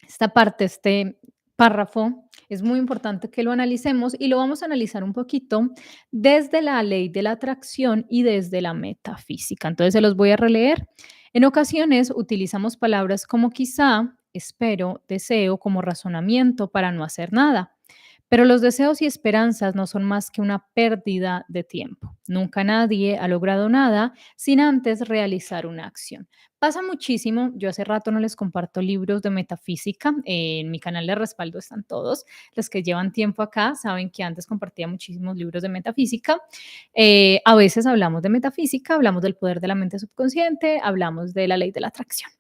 Esta parte, este párrafo, es muy importante que lo analicemos y lo vamos a analizar un poquito desde la ley de la atracción y desde la metafísica. Entonces se los voy a releer. En ocasiones utilizamos palabras como quizá, espero, deseo como razonamiento para no hacer nada. Pero los deseos y esperanzas no son más que una pérdida de tiempo. Nunca nadie ha logrado nada sin antes realizar una acción. Pasa muchísimo, yo hace rato no les comparto libros de metafísica, en mi canal de respaldo están todos, los que llevan tiempo acá saben que antes compartía muchísimos libros de metafísica, a veces hablamos de metafísica, hablamos del poder de la mente subconsciente, hablamos de la ley de la atracción.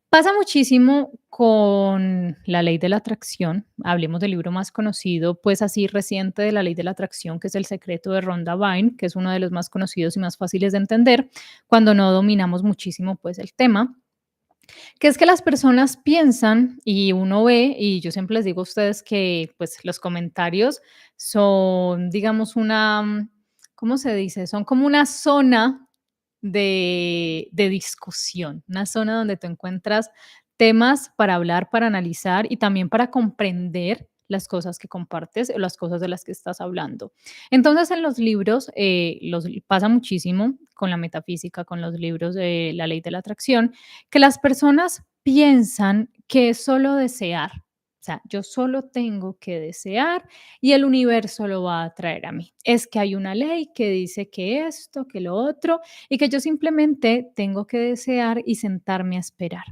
Pasa muchísimo con la ley de la atracción. Hablemos del libro más conocido, pues así reciente de la ley de la atracción, que es El secreto de Rhonda Byrne, que es uno de los más conocidos y más fáciles de entender cuando no dominamos muchísimo pues el tema, que es que las personas piensan y uno ve, y yo siempre les digo a ustedes que pues los comentarios son, digamos, ¿cómo se dice? Son como una zona de discusión, una zona donde tú encuentras temas para hablar, para analizar y también para comprender las cosas que compartes o las cosas de las que estás hablando. Entonces, en los libros, pasa muchísimo con la metafísica, con los libros de la ley de la atracción, que las personas piensan que es solo desear. O sea, yo solo tengo que desear y el universo lo va a traer a mí. Es que hay una ley que dice que esto, que lo otro, y que yo simplemente tengo que desear y sentarme a esperar.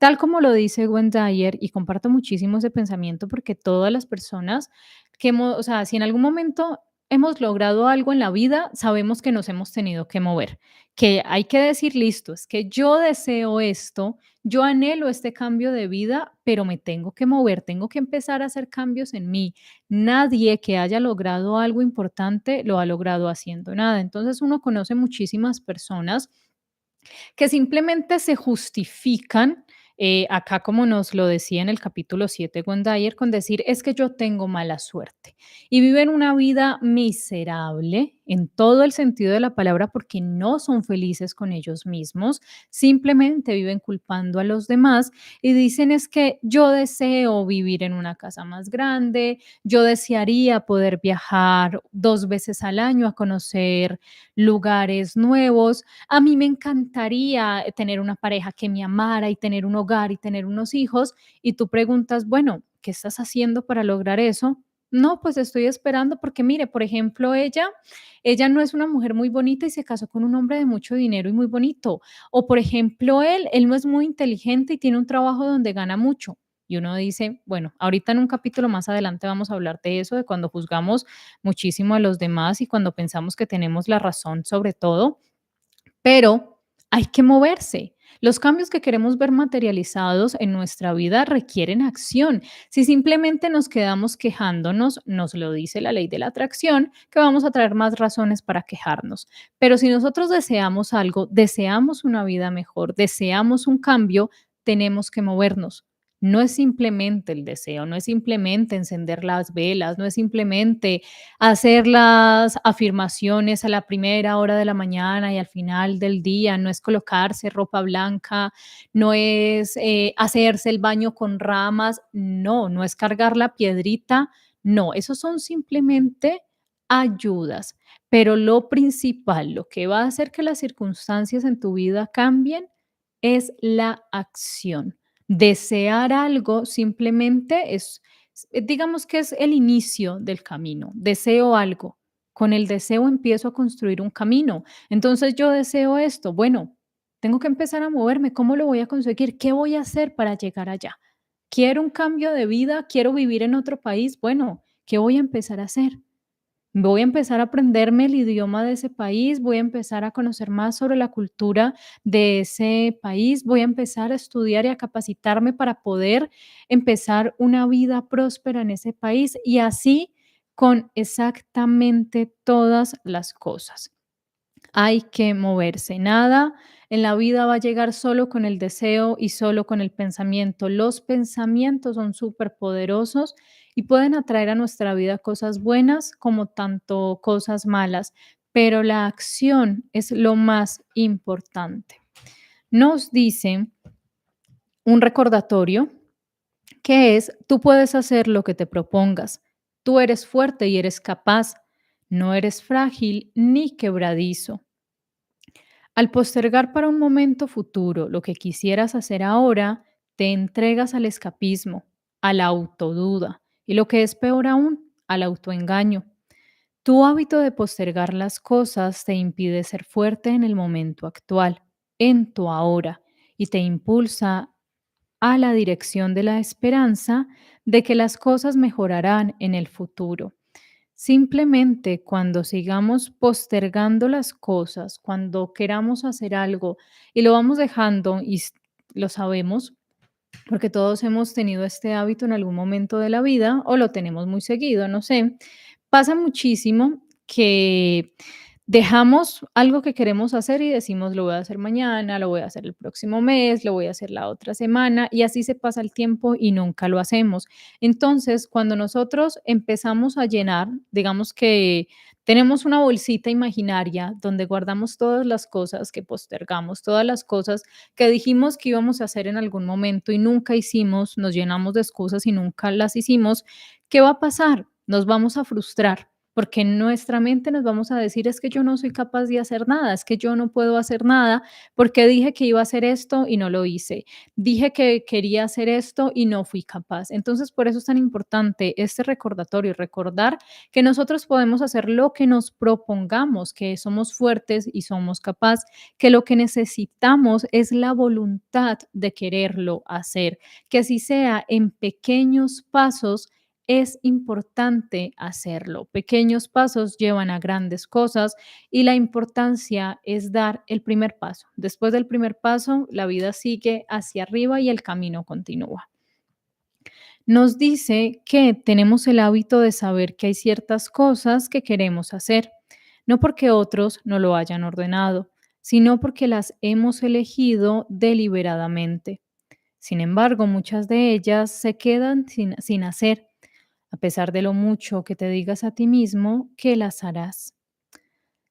Tal como lo dice Gwen Dyer, y comparto muchísimo ese pensamiento porque todas las personas o sea, si en algún momento hemos logrado algo en la vida, sabemos que nos hemos tenido que mover, que hay que decir, listo, es que yo deseo esto, yo anhelo este cambio de vida, pero me tengo que mover, tengo que empezar a hacer cambios en mí. Nadie que haya logrado algo importante lo ha logrado haciendo nada. Entonces uno conoce muchísimas personas que simplemente se justifican, acá como nos lo decía en el capítulo 7 Dyer, con decir, es que yo tengo mala suerte y viven una vida miserable en todo el sentido de la palabra porque no son felices con ellos mismos, simplemente viven culpando a los demás y dicen es que yo deseo vivir en una casa más grande, yo desearía poder viajar 2 veces al año a conocer lugares nuevos, a mí me encantaría tener una pareja que me amara y tener un hogar y tener unos hijos. Y tú preguntas, bueno, ¿qué estás haciendo para lograr eso? No, pues estoy esperando porque mire, por ejemplo, ella no es una mujer muy bonita y se casó con un hombre de mucho dinero y muy bonito. O por ejemplo, él no es muy inteligente y tiene un trabajo donde gana mucho. Y uno dice, bueno, ahorita en un capítulo más adelante vamos a hablar de eso, de cuando juzgamos muchísimo a los demás y cuando pensamos que tenemos la razón sobre todo, pero hay que moverse. Los cambios que queremos ver materializados en nuestra vida requieren acción. Si simplemente nos quedamos quejándonos, nos lo dice la ley de la atracción, que vamos a traer más razones para quejarnos. Pero si nosotros deseamos algo, deseamos una vida mejor, deseamos un cambio, tenemos que movernos. No es simplemente el deseo, no es simplemente encender las velas, no es simplemente hacer las afirmaciones a la primera hora de la mañana y al final del día, no es colocarse ropa blanca, no es hacerse el baño con ramas, no, no es cargar la piedrita, no, esos son simplemente ayudas, pero lo principal, lo que va a hacer que las circunstancias en tu vida cambien es la acción. Desear algo simplemente digamos que es el inicio del camino. Deseo algo. Con el deseo empiezo a construir un camino. Entonces yo deseo esto. Bueno, tengo que empezar a moverme. ¿Cómo lo voy a conseguir? ¿Qué voy a hacer para llegar allá? ¿Quiero un cambio de vida? ¿Quiero vivir en otro país? Bueno, ¿qué voy a empezar a hacer? Voy a empezar a aprenderme el idioma de ese país, voy a empezar a conocer más sobre la cultura de ese país, voy a empezar a estudiar y a capacitarme para poder empezar una vida próspera en ese país y así con exactamente todas las cosas. Hay que moverse. Nada en la vida va a llegar solo con el deseo y solo con el pensamiento. Los pensamientos son súper poderosos y pueden atraer a nuestra vida cosas buenas como tanto cosas malas, pero la acción es lo más importante. Nos dice un recordatorio que es, tú puedes hacer lo que te propongas. Tú eres fuerte y eres capaz. No eres frágil ni quebradizo. Al postergar para un momento futuro lo que quisieras hacer ahora, te entregas al escapismo, a la autoduda y lo que es peor aún, al autoengaño. Tu hábito de postergar las cosas te impide ser fuerte en el momento actual, en tu ahora, y te impulsa a la dirección de la esperanza de que las cosas mejorarán en el futuro. Simplemente cuando sigamos postergando las cosas, cuando queramos hacer algo y lo vamos dejando lo sabemos, porque todos hemos tenido este hábito en algún momento de la vida o lo tenemos muy seguido, no sé. Pasa muchísimo que dejamos algo que queremos hacer y decimos, lo voy a hacer mañana, lo voy a hacer el próximo mes, lo voy a hacer la otra semana y así se pasa el tiempo y nunca lo hacemos. Entonces, cuando nosotros empezamos a llenar, digamos que tenemos una bolsita imaginaria donde guardamos todas las cosas que postergamos, todas las cosas que dijimos que íbamos a hacer en algún momento y nunca hicimos, nos llenamos de excusas y nunca las hicimos, ¿qué va a pasar? Nos vamos a frustrar. Porque en nuestra mente nos vamos a decir, es que yo no soy capaz de hacer nada, es que yo no puedo hacer nada porque dije que iba a hacer esto y no lo hice, dije que quería hacer esto y no fui capaz. Entonces, por eso es tan importante este recordatorio, recordar que nosotros podemos hacer lo que nos propongamos, que somos fuertes y somos capaces, que lo que necesitamos es la voluntad de quererlo hacer, que así sea en pequeños pasos. Es importante hacerlo. Pequeños pasos llevan a grandes cosas y la importancia es dar el primer paso. Después del primer paso, la vida sigue hacia arriba y el camino continúa. Nos dice que tenemos el hábito de saber que hay ciertas cosas que queremos hacer, no porque otros no lo hayan ordenado, sino porque las hemos elegido deliberadamente. Sin embargo, muchas de ellas se quedan sin hacer, a pesar de lo mucho que te digas a ti mismo que las harás.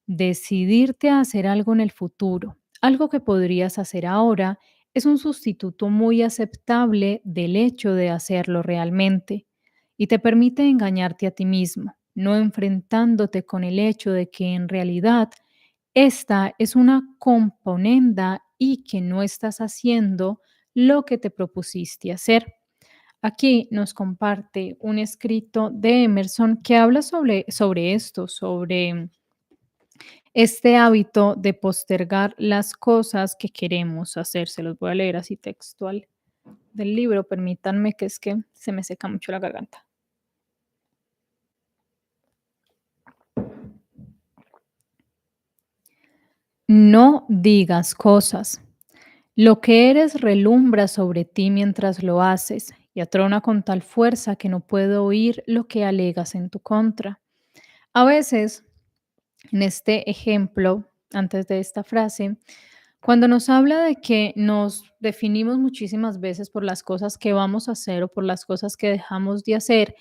Decidirte a hacer algo en el futuro, algo que podrías hacer ahora, es un sustituto muy aceptable del hecho de hacerlo realmente y te permite engañarte a ti mismo, no enfrentándote con el hecho de que en realidad esta es una componenda y que no estás haciendo lo que te propusiste hacer. Aquí nos comparte un escrito de Emerson que habla sobre esto, sobre este hábito de postergar las cosas que queremos hacer. Se los voy a leer así textual del libro. Permítanme que es que se me seca mucho la garganta. No digas cosas. Lo que eres relumbra sobre ti mientras lo haces y atrona con tal fuerza que no puedo oír lo que alegas en tu contra. A veces, en este ejemplo, antes de esta frase, Cuando nos habla de que nos definimos muchísimas veces por las cosas que vamos a hacer o por las cosas que dejamos de hacer,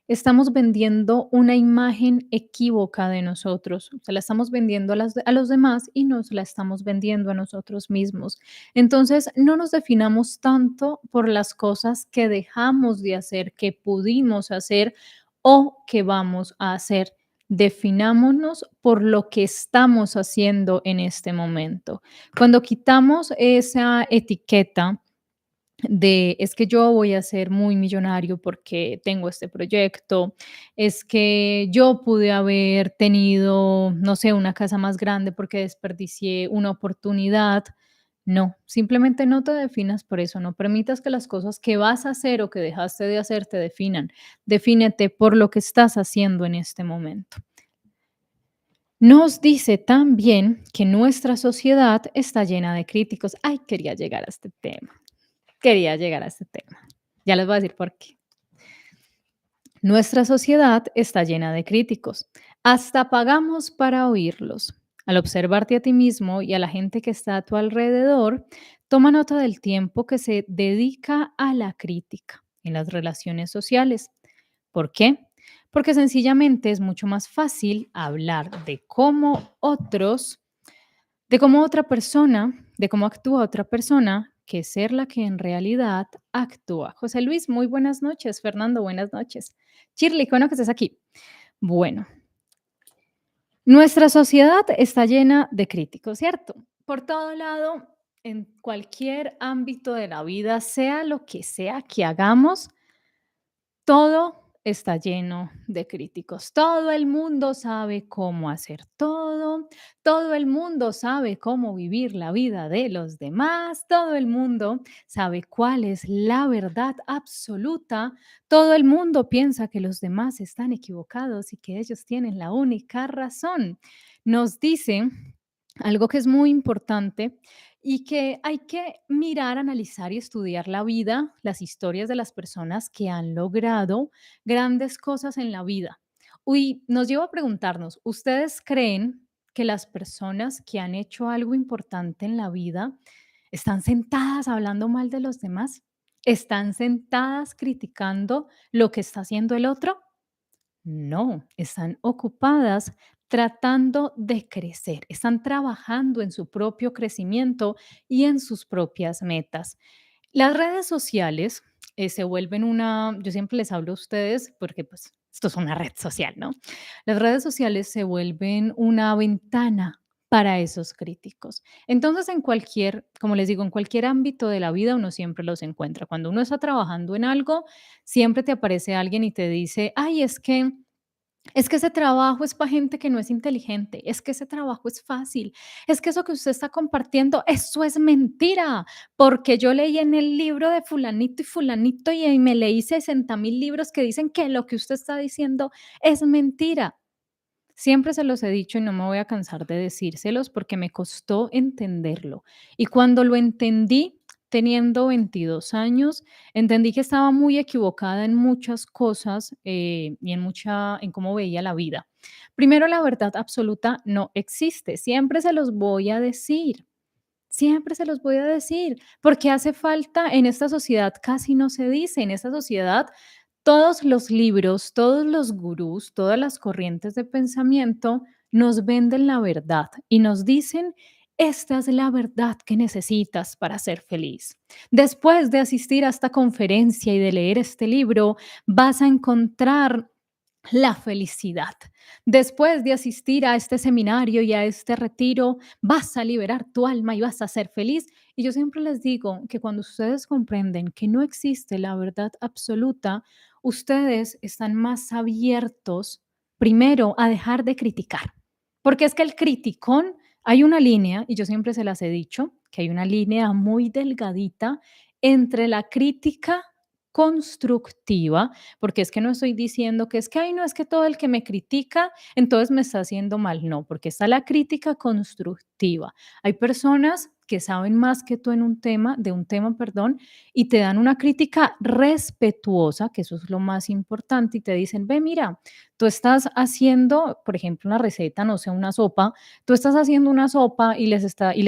estamos vendiendo una imagen equívoca de nosotros. Se la estamos vendiendo a los demás y nos la estamos vendiendo a nosotros mismos. Entonces, no nos definamos tanto por las cosas que dejamos de hacer, que pudimos hacer o que vamos a hacer. Definámonos por lo que estamos haciendo en este momento. Cuando quitamos esa etiqueta de es que yo voy a ser muy millonario porque tengo este proyecto, es que yo pude haber tenido, no sé, una casa más grande porque desperdicié una oportunidad. No, simplemente no te definas por eso, no permitas que las cosas que vas a hacer o que dejaste de hacer te definan. Defínete por lo que estás haciendo en este momento. Nos dice también que nuestra sociedad está llena de críticos. Ay, quería llegar a este tema. Quería llegar a este tema. Ya les voy a decir por qué. Nuestra sociedad está llena de críticos. Hasta pagamos para oírlos. Al observarte a ti mismo y a la gente que está a tu alrededor, toma nota del tiempo que se dedica a la crítica en las relaciones sociales. ¿Por qué? Porque sencillamente es mucho más fácil hablar de cómo otra persona, de cómo actúa otra persona, que ser la que en realidad actúa. José Luis, muy buenas noches. Fernando, buenas noches. Shirley, qué bueno que estés aquí. Bueno, nuestra sociedad está llena de críticos, ¿cierto? Por todo lado, en cualquier ámbito de la vida, sea lo que sea que hagamos, todo está lleno de críticos. Todo el mundo sabe cómo hacer todo. Todo el mundo sabe cómo vivir la vida de los demás. Todo el mundo sabe cuál es la verdad absoluta. Todo el mundo piensa que los demás están equivocados y que ellos tienen la única razón. Nos dicen algo que es muy importante y que hay que mirar, analizar y estudiar la vida, las historias de las personas que han logrado grandes cosas en la vida. Uy, nos lleva a preguntarnos, ¿ustedes creen que las personas que han hecho algo importante en la vida están sentadas hablando mal de los demás? ¿Están sentadas criticando lo que está haciendo el otro? No, están ocupadas tratando de crecer, están trabajando en su propio crecimiento y en sus propias metas. Las redes sociales se vuelven yo siempre les hablo a ustedes porque pues esto es una red social, ¿no? Las redes sociales se vuelven una ventana para esos críticos. Entonces, como les digo, en cualquier ámbito de la vida uno siempre los encuentra. Cuando uno está trabajando en algo, siempre te aparece alguien y te dice, ay, es que ese trabajo es para gente que no es inteligente, es que ese trabajo es fácil, es que eso que usted está compartiendo, eso es mentira, porque yo leí en el libro de fulanito y fulanito y me leí 60,000 libros que dicen que lo que usted está diciendo es mentira. Siempre se los he dicho y no me voy a cansar de decírselos porque me costó entenderlo. Y cuando lo entendí, teniendo 22 años, entendí que estaba muy equivocada en muchas cosas y en cómo veía la vida. Primero, la verdad absoluta no existe. Siempre se los voy a decir. Siempre se los voy a decir, porque hace falta en esta sociedad, casi no se dice, en esta sociedad todos los libros, todos los gurús, todas las corrientes de pensamiento nos venden la verdad y nos dicen, esta es la verdad que necesitas para ser feliz. Después de asistir a esta conferencia y de leer este libro, vas a encontrar la felicidad. Después de asistir a este seminario y a este retiro, vas a liberar tu alma y vas a ser feliz. Y yo siempre les digo que cuando ustedes comprenden que no existe la verdad absoluta, ustedes están más abiertos primero a dejar de criticar. Porque es que el criticón, hay una línea, y yo siempre se las he dicho, que hay una línea muy delgadita entre la crítica constructiva, porque es que no estoy diciendo que es que, ay, no, es que todo el que me critica, entonces me está haciendo mal. No, porque está la crítica constructiva. Hay personas que saben más que tú de un tema, perdón, y te dan una crítica respetuosa, que eso es lo más importante, y te dicen, ve, mira, Tú estás haciendo, por ejemplo, una receta, no sé, una sopa, tú estás haciendo una sopa y le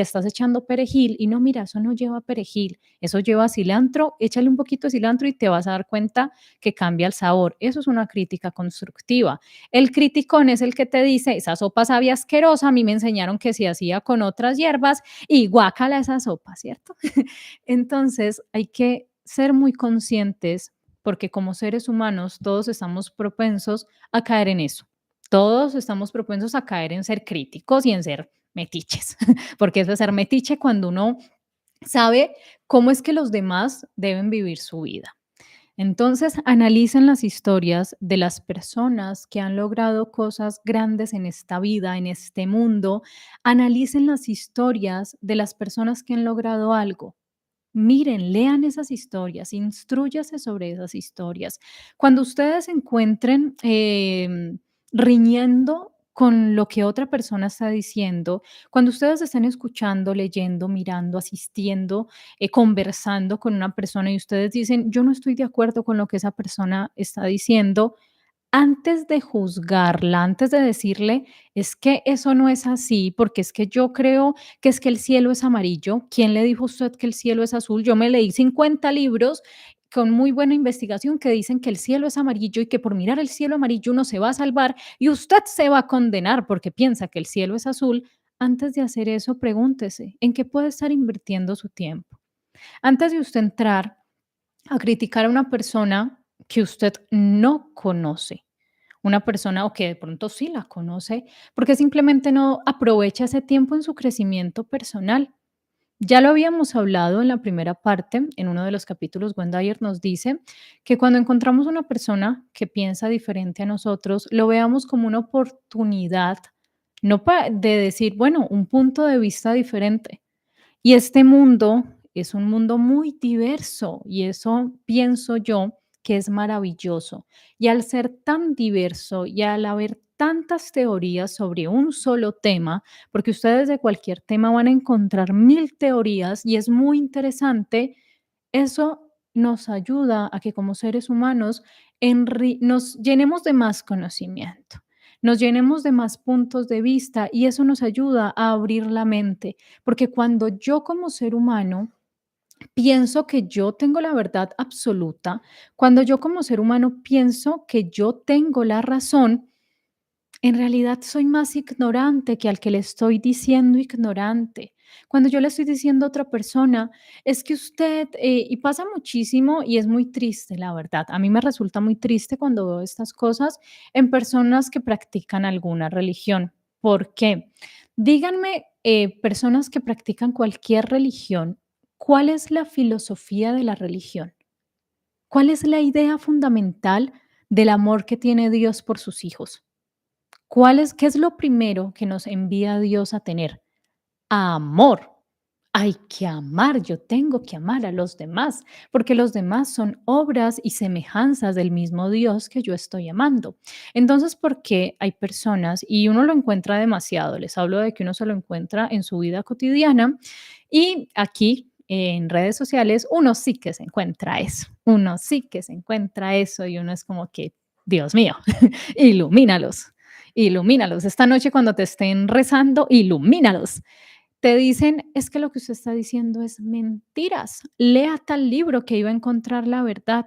estás echando perejil y no, mira, eso no lleva perejil, eso lleva cilantro, échale un poquito de cilantro y te vas a dar cuenta que cambia el sabor. Eso es una crítica constructiva. El criticón es el que te dice, esa sopa sabía asquerosa, a mí me enseñaron que se hacía con otras hierbas y guácala esa sopa, ¿cierto? Entonces hay que ser muy conscientes porque como seres humanos todos estamos propensos a caer en eso. Todos estamos propensos a caer en ser críticos y en ser metiches, porque eso es ser metiche cuando uno sabe cómo es que los demás deben vivir su vida. Entonces, analicen las historias de las personas que han logrado cosas grandes en esta vida, en este mundo. Analicen las historias de las personas que han logrado algo. Miren, lean esas historias, instrúyase sobre esas historias. Cuando ustedes se encuentren riñendo con lo que otra persona está diciendo, cuando ustedes estén escuchando, leyendo, mirando, asistiendo, conversando con una persona y ustedes dicen, yo no estoy de acuerdo con lo que esa persona está diciendo, antes de juzgarla, antes de decirle: "Es que eso no es así, porque es que yo creo que es que el cielo es amarillo". ¿Quién le dijo a usted que el cielo es azul? Yo me leí 50 libros con muy buena investigación que dicen que el cielo es amarillo y que por mirar el cielo amarillo uno se va a salvar y usted se va a condenar porque piensa que el cielo es azul. Antes de hacer eso, pregúntese, ¿en qué puede estar invirtiendo su tiempo? Antes de usted entrar a criticar a una persona que usted no conoce, una persona o que de pronto sí la conoce, porque simplemente no aprovecha ese tiempo en su crecimiento personal. Ya lo habíamos hablado en la primera parte, en uno de los capítulos, Wendayer nos dice que cuando encontramos una persona que piensa diferente a nosotros, lo veamos como una oportunidad, no de decir, bueno, un punto de vista diferente, y este mundo es un mundo muy diverso y eso pienso yo que es maravilloso. Y al ser tan diverso y al haber tantas teorías sobre un solo tema, porque ustedes de cualquier tema van a encontrar mil teorías y es muy interesante, eso nos ayuda a que como seres humanos nos llenemos de más conocimiento, nos llenemos de más puntos de vista y eso nos ayuda a abrir la mente porque cuando yo como ser humano pienso que yo tengo la verdad absoluta, cuando yo como ser humano pienso que yo tengo la razón, en realidad soy más ignorante que al que le estoy diciendo ignorante. Cuando yo le estoy diciendo a otra persona, es que usted, y pasa muchísimo y es muy triste, la verdad. A mí me resulta muy triste cuando veo estas cosas en personas que practican alguna religión. ¿Por qué? Díganme, personas que practican cualquier religión, ¿cuál es la filosofía de la religión? ¿Cuál es la idea fundamental del amor que tiene Dios por sus hijos? ¿Qué es lo primero que nos envía Dios a tener? Amor. Hay que amar, yo tengo que amar a los demás, porque los demás son obras y semejanzas del mismo Dios que yo estoy amando. Entonces, ¿por qué hay personas, y uno lo encuentra demasiado, les hablo de que uno se lo encuentra en su vida cotidiana, y aquí en redes sociales uno sí que se encuentra eso, uno sí que se encuentra eso y uno es como que, Dios mío, ilumínalos, ilumínalos. Esta noche cuando te estén rezando, ilumínalos. Te dicen, es que lo que usted está diciendo es mentiras. Lea tal libro que iba a encontrar la verdad.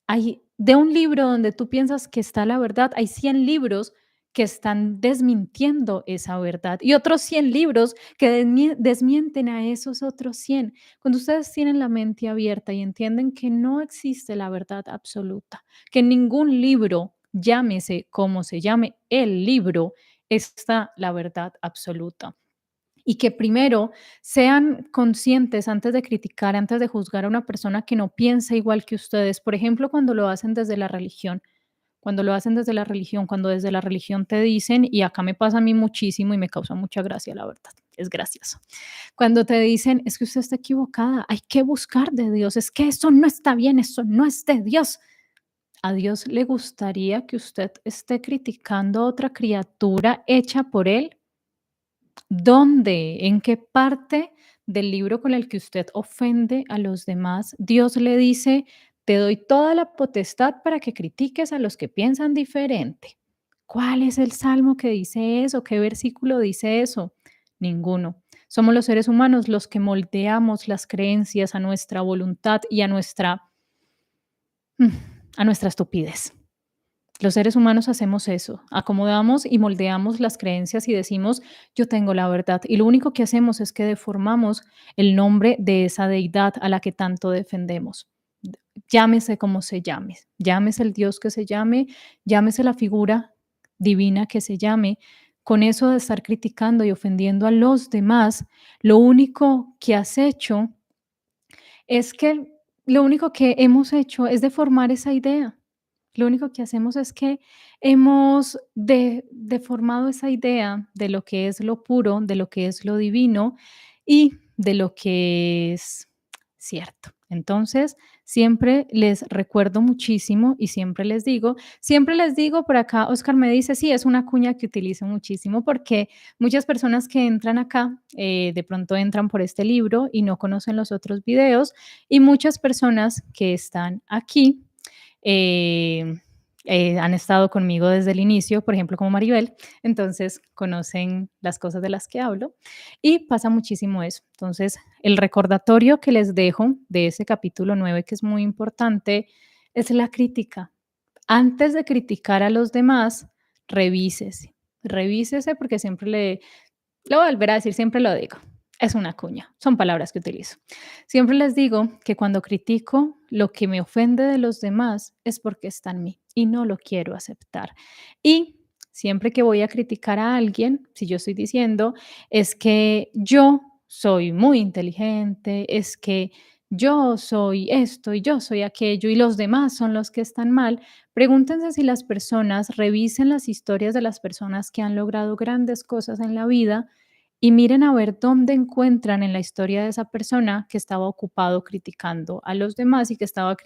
Hay de un libro donde tú piensas que está la verdad, hay 100 libros que están desmintiendo esa verdad y otros 100 libros que desmienten a esos otros 100. Cuando ustedes tienen la mente abierta y entienden que no existe la verdad absoluta, que en ningún libro, llámese como se llame el libro, está la verdad absoluta y que primero sean conscientes antes de criticar, antes de juzgar a una persona que no piensa igual que ustedes. Por ejemplo, cuando lo hacen desde la religión, cuando lo hacen desde la religión, cuando desde la religión te dicen, y acá me pasa a mí muchísimo y me causa mucha gracia, la verdad, es gracioso. Cuando te dicen, es que usted está equivocada, hay que buscar de Dios, es que eso no está bien, eso no es de Dios. ¿A Dios le gustaría que usted esté criticando a otra criatura hecha por Él? ¿Dónde? ¿En qué parte del libro con el que usted ofende a los demás, Dios le dice, te doy toda la potestad para que critiques a los que piensan diferente? ¿Cuál es el salmo que dice eso? ¿Qué versículo dice eso? Ninguno. Somos los seres humanos los que moldeamos las creencias a nuestra voluntad y mm, a nuestra estupidez. Los seres humanos hacemos eso, acomodamos y moldeamos las creencias y decimos, yo tengo la verdad. Y lo único que hacemos es que deformamos el nombre de esa deidad a la que tanto defendemos. Llámese como se llame, llámese el Dios que se llame, llámese la figura divina que se llame. Con eso de estar criticando y ofendiendo a los demás, lo único que has hecho es que lo único que hemos hecho es deformar esa idea. Lo único que hacemos es que hemos deformado esa idea de lo que es lo puro, de lo que es lo divino y de lo que es cierto. Entonces, siempre les recuerdo muchísimo y siempre les digo, por acá Oscar me dice, sí, es una cuña que utilizo muchísimo porque muchas personas que entran acá, de pronto entran por este libro y no conocen los otros videos y muchas personas que están aquí eh, han estado conmigo desde el inicio, por ejemplo, como Maribel, entonces conocen las cosas de las que hablo y pasa muchísimo eso. Entonces, el recordatorio que les dejo de ese capítulo 9 que es muy importante, es la crítica. Antes de criticar a los demás, revísese, revísese porque lo voy a volver a decir, siempre lo digo. Es una cuña, son palabras que utilizo. Siempre les digo que cuando critico, lo que me ofende de los demás es porque está en mí y no lo quiero aceptar. Y siempre que voy a criticar a alguien, si yo estoy diciendo, es que yo soy muy inteligente, es que yo soy esto y yo soy aquello y los demás son los que están mal. Pregúntense si las personas revisen las historias de las personas que han logrado grandes cosas en la vida y miren a ver dónde encuentran en la historia de esa persona que estaba ocupado criticando a los demás y que estaba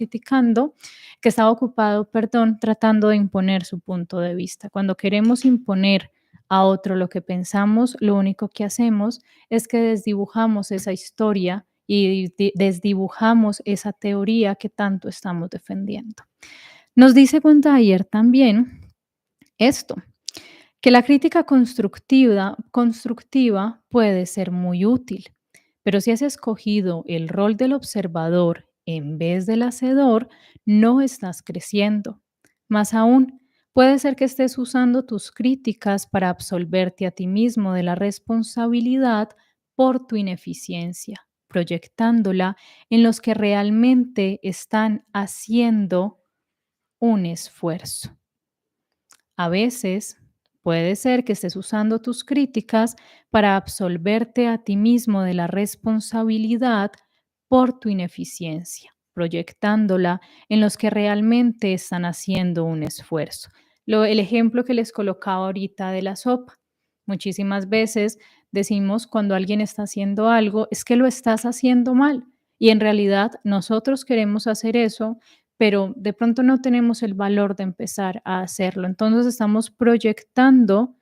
ocupado, perdón, tratando de imponer su punto de vista. Cuando queremos imponer a otro lo que pensamos, lo único que hacemos es que desdibujamos esa historia y desdibujamos esa teoría que tanto estamos defendiendo. Nos dice Gundayer también esto, que la crítica constructiva puede ser muy útil, pero si has escogido el rol del observador en vez del hacedor, no estás creciendo. Más aún, puede ser que estés usando tus críticas para absolverte a ti mismo de la responsabilidad por tu ineficiencia, proyectándola en los que realmente están haciendo un esfuerzo. A veces puede ser que estés usando tus críticas para absolverte a ti mismo de la responsabilidad por tu ineficiencia, proyectándola en los que realmente están haciendo un esfuerzo. El ejemplo que les colocaba ahorita de la sopa. Muchísimas veces decimos cuando alguien está haciendo algo, es que lo estás haciendo mal. Y en realidad nosotros queremos hacer eso, pero de pronto no tenemos el valor de empezar a hacerlo. Entonces estamos proyectando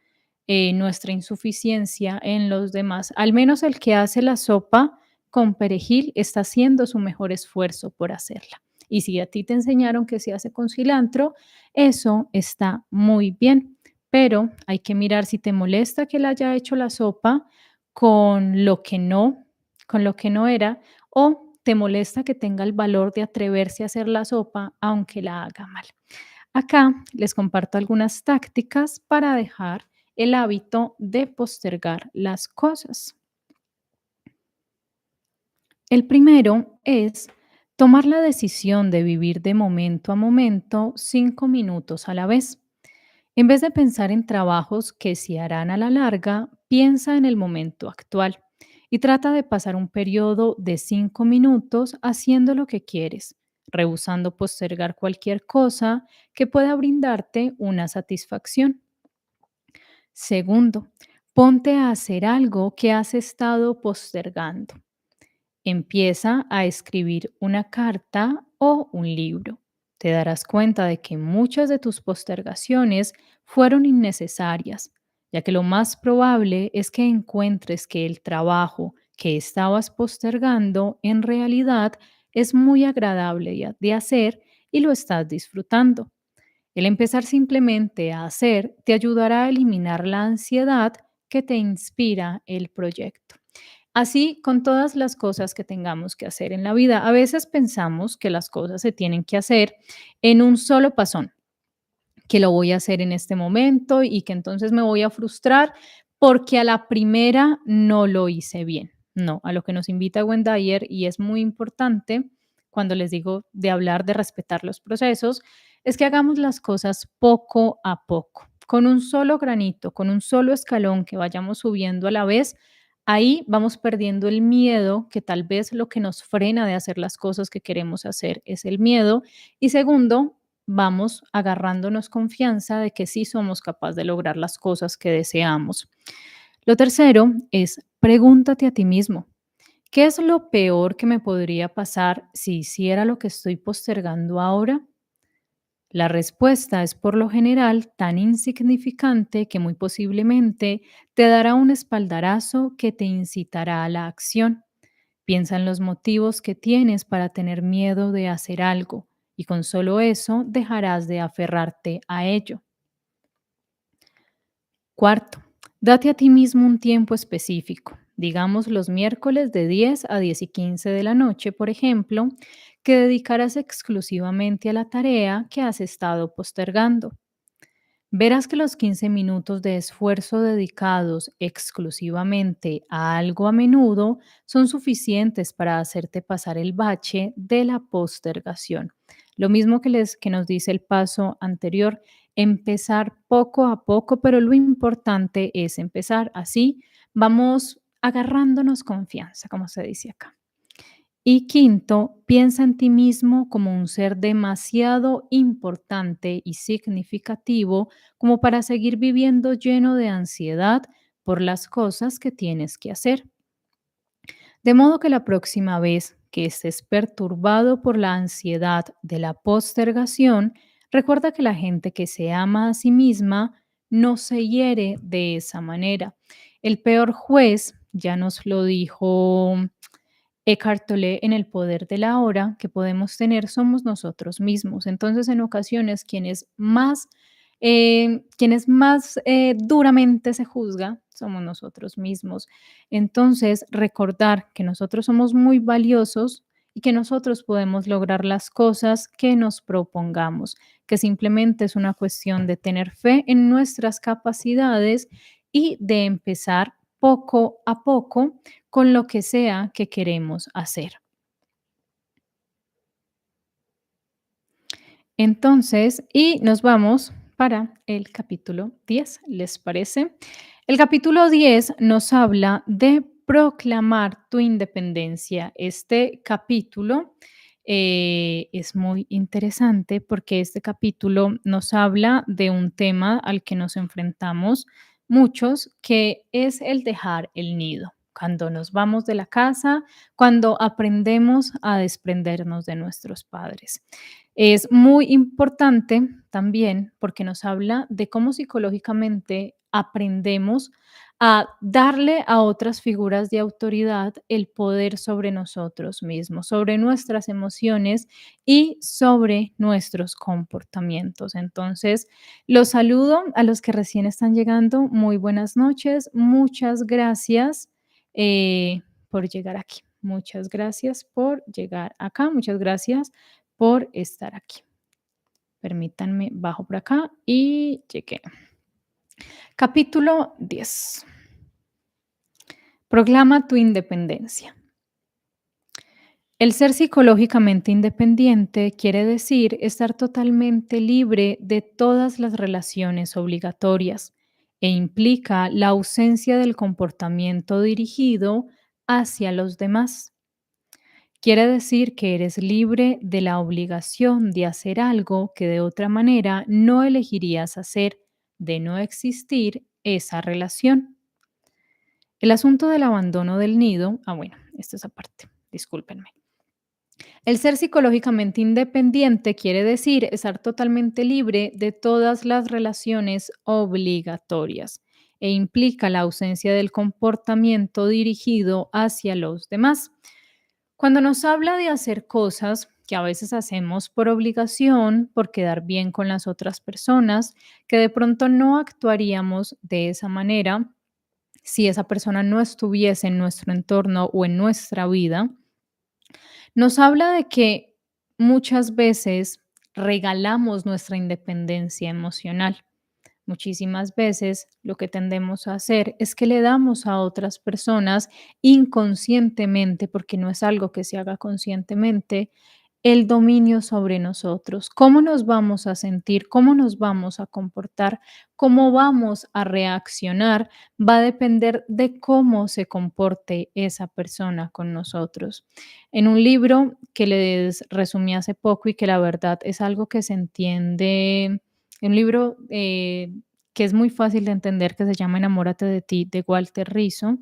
nuestra insuficiencia en los demás. Al menos el que hace la sopa con perejil está haciendo su mejor esfuerzo por hacerla. Y si a ti te enseñaron que se hace con cilantro, eso está muy bien, pero hay que mirar si te molesta que él haya hecho la sopa con lo que no, con lo que no era, o te molesta que tenga el valor de atreverse a hacer la sopa aunque la haga mal. Acá les comparto algunas tácticas para dejar el hábito de postergar las cosas. El primero es tomar la decisión de vivir de momento a momento 5 minutos a la vez. En vez de pensar en trabajos que se harán a la larga, piensa en el momento actual y trata de pasar un periodo de 5 minutos haciendo lo que quieres, rehusando postergar cualquier cosa que pueda brindarte una satisfacción. Segundo, ponte a hacer algo que has estado postergando. Empieza a escribir una carta o un libro. Te darás cuenta de que muchas de tus postergaciones fueron innecesarias, ya que lo más probable es que encuentres que el trabajo que estabas postergando en realidad es muy agradable de hacer y lo estás disfrutando. El empezar simplemente a hacer te ayudará a eliminar la ansiedad que te inspira el proyecto. Así con todas las cosas que tengamos que hacer en la vida. A veces pensamos que las cosas se tienen que hacer en un solo pasón, que lo voy a hacer en este momento y que entonces me voy a frustrar porque a la primera no lo hice bien. No, a lo que nos invita Wendayer, y es muy importante cuando les digo de hablar de respetar los procesos, es que hagamos las cosas poco a poco, con un solo granito, con un solo escalón que vayamos subiendo a la vez. Ahí vamos perdiendo el miedo, que tal vez lo que nos frena de hacer las cosas que queremos hacer es el miedo. Y segundo, vamos agarrándonos confianza de que sí somos capaces de lograr las cosas que deseamos. Lo tercero es pregúntate a ti mismo, ¿qué es lo peor que me podría pasar si hiciera lo que estoy postergando ahora? La respuesta es por lo general tan insignificante que muy posiblemente te dará un espaldarazo que te incitará a la acción. Piensa en los motivos que tienes para tener miedo de hacer algo y con solo eso dejarás de aferrarte a ello. Cuarto, date a ti mismo un tiempo específico, digamos los miércoles de 10 a 10 y 15 de la noche, por ejemplo, que dedicarás exclusivamente a la tarea que has estado postergando. Verás que los 15 minutos de esfuerzo dedicados exclusivamente a algo a menudo son suficientes para hacerte pasar el bache de la postergación. Lo mismo que nos dice el paso anterior, empezar poco a poco, pero lo importante es empezar. Así vamos agarrándonos confianza, como se dice acá. Y quinto, piensa en ti mismo como un ser demasiado importante y significativo como para seguir viviendo lleno de ansiedad por las cosas que tienes que hacer. De modo que la próxima vez que estés perturbado por la ansiedad de la postergación, recuerda que la gente que se ama a sí misma no se hiere de esa manera. El peor juez, ya nos lo dijo Eckhart Tolle en El poder de la hora, que podemos tener somos nosotros mismos. Entonces, en ocasiones, quienes más duramente se juzga somos nosotros mismos. Entonces, recordar que nosotros somos muy valiosos y que nosotros podemos lograr las cosas que nos propongamos, que simplemente es una cuestión de tener fe en nuestras capacidades y de empezar poco a poco con lo que sea que queremos hacer. Entonces, y nos vamos para el capítulo 10, ¿les parece? El capítulo 10 nos habla de proclamar tu independencia. Este capítulo es muy interesante porque este capítulo nos habla de un tema al que nos enfrentamos muchos, que es el dejar el nido. Cuando nos vamos de la casa, cuando aprendemos a desprendernos de nuestros padres. Es muy importante también porque nos habla de cómo psicológicamente aprendemos a darle a otras figuras de autoridad el poder sobre nosotros mismos, sobre nuestras emociones y sobre nuestros comportamientos. Entonces, los saludo a los que recién están llegando. Muy buenas noches. Muchas gracias por llegar aquí. Muchas gracias por llegar acá. Muchas gracias por estar aquí. Permítanme, bajo por acá y llegué. Capítulo 10. Proclama tu independencia. El ser psicológicamente independiente quiere decir estar totalmente libre de todas las relaciones obligatorias e implica la ausencia del comportamiento dirigido hacia los demás. Quiere decir que eres libre de la obligación de hacer algo que de otra manera no elegirías hacer, de no existir esa relación. El asunto del abandono del nido, bueno, esto es aparte, discúlpenme. El ser psicológicamente independiente quiere decir estar totalmente libre de todas las relaciones obligatorias e implica la ausencia del comportamiento dirigido hacia los demás. Cuando nos habla de hacer cosas que a veces hacemos por obligación, por quedar bien con las otras personas, que de pronto no actuaríamos de esa manera si esa persona no estuviese en nuestro entorno o en nuestra vida. Nos habla de que muchas veces regalamos nuestra independencia emocional. Muchísimas veces lo que tendemos a hacer es que le damos a otras personas inconscientemente, porque no es algo que se haga conscientemente, el dominio sobre nosotros. ¿Cómo nos vamos a sentir? ¿Cómo nos vamos a comportar? ¿Cómo vamos a reaccionar? Va a depender de cómo se comporte esa persona con nosotros. En un libro que les resumí hace poco y que la verdad es algo que se entiende, un libro que es muy fácil de entender, que se llama Enamórate de ti, de Walter Rizzo,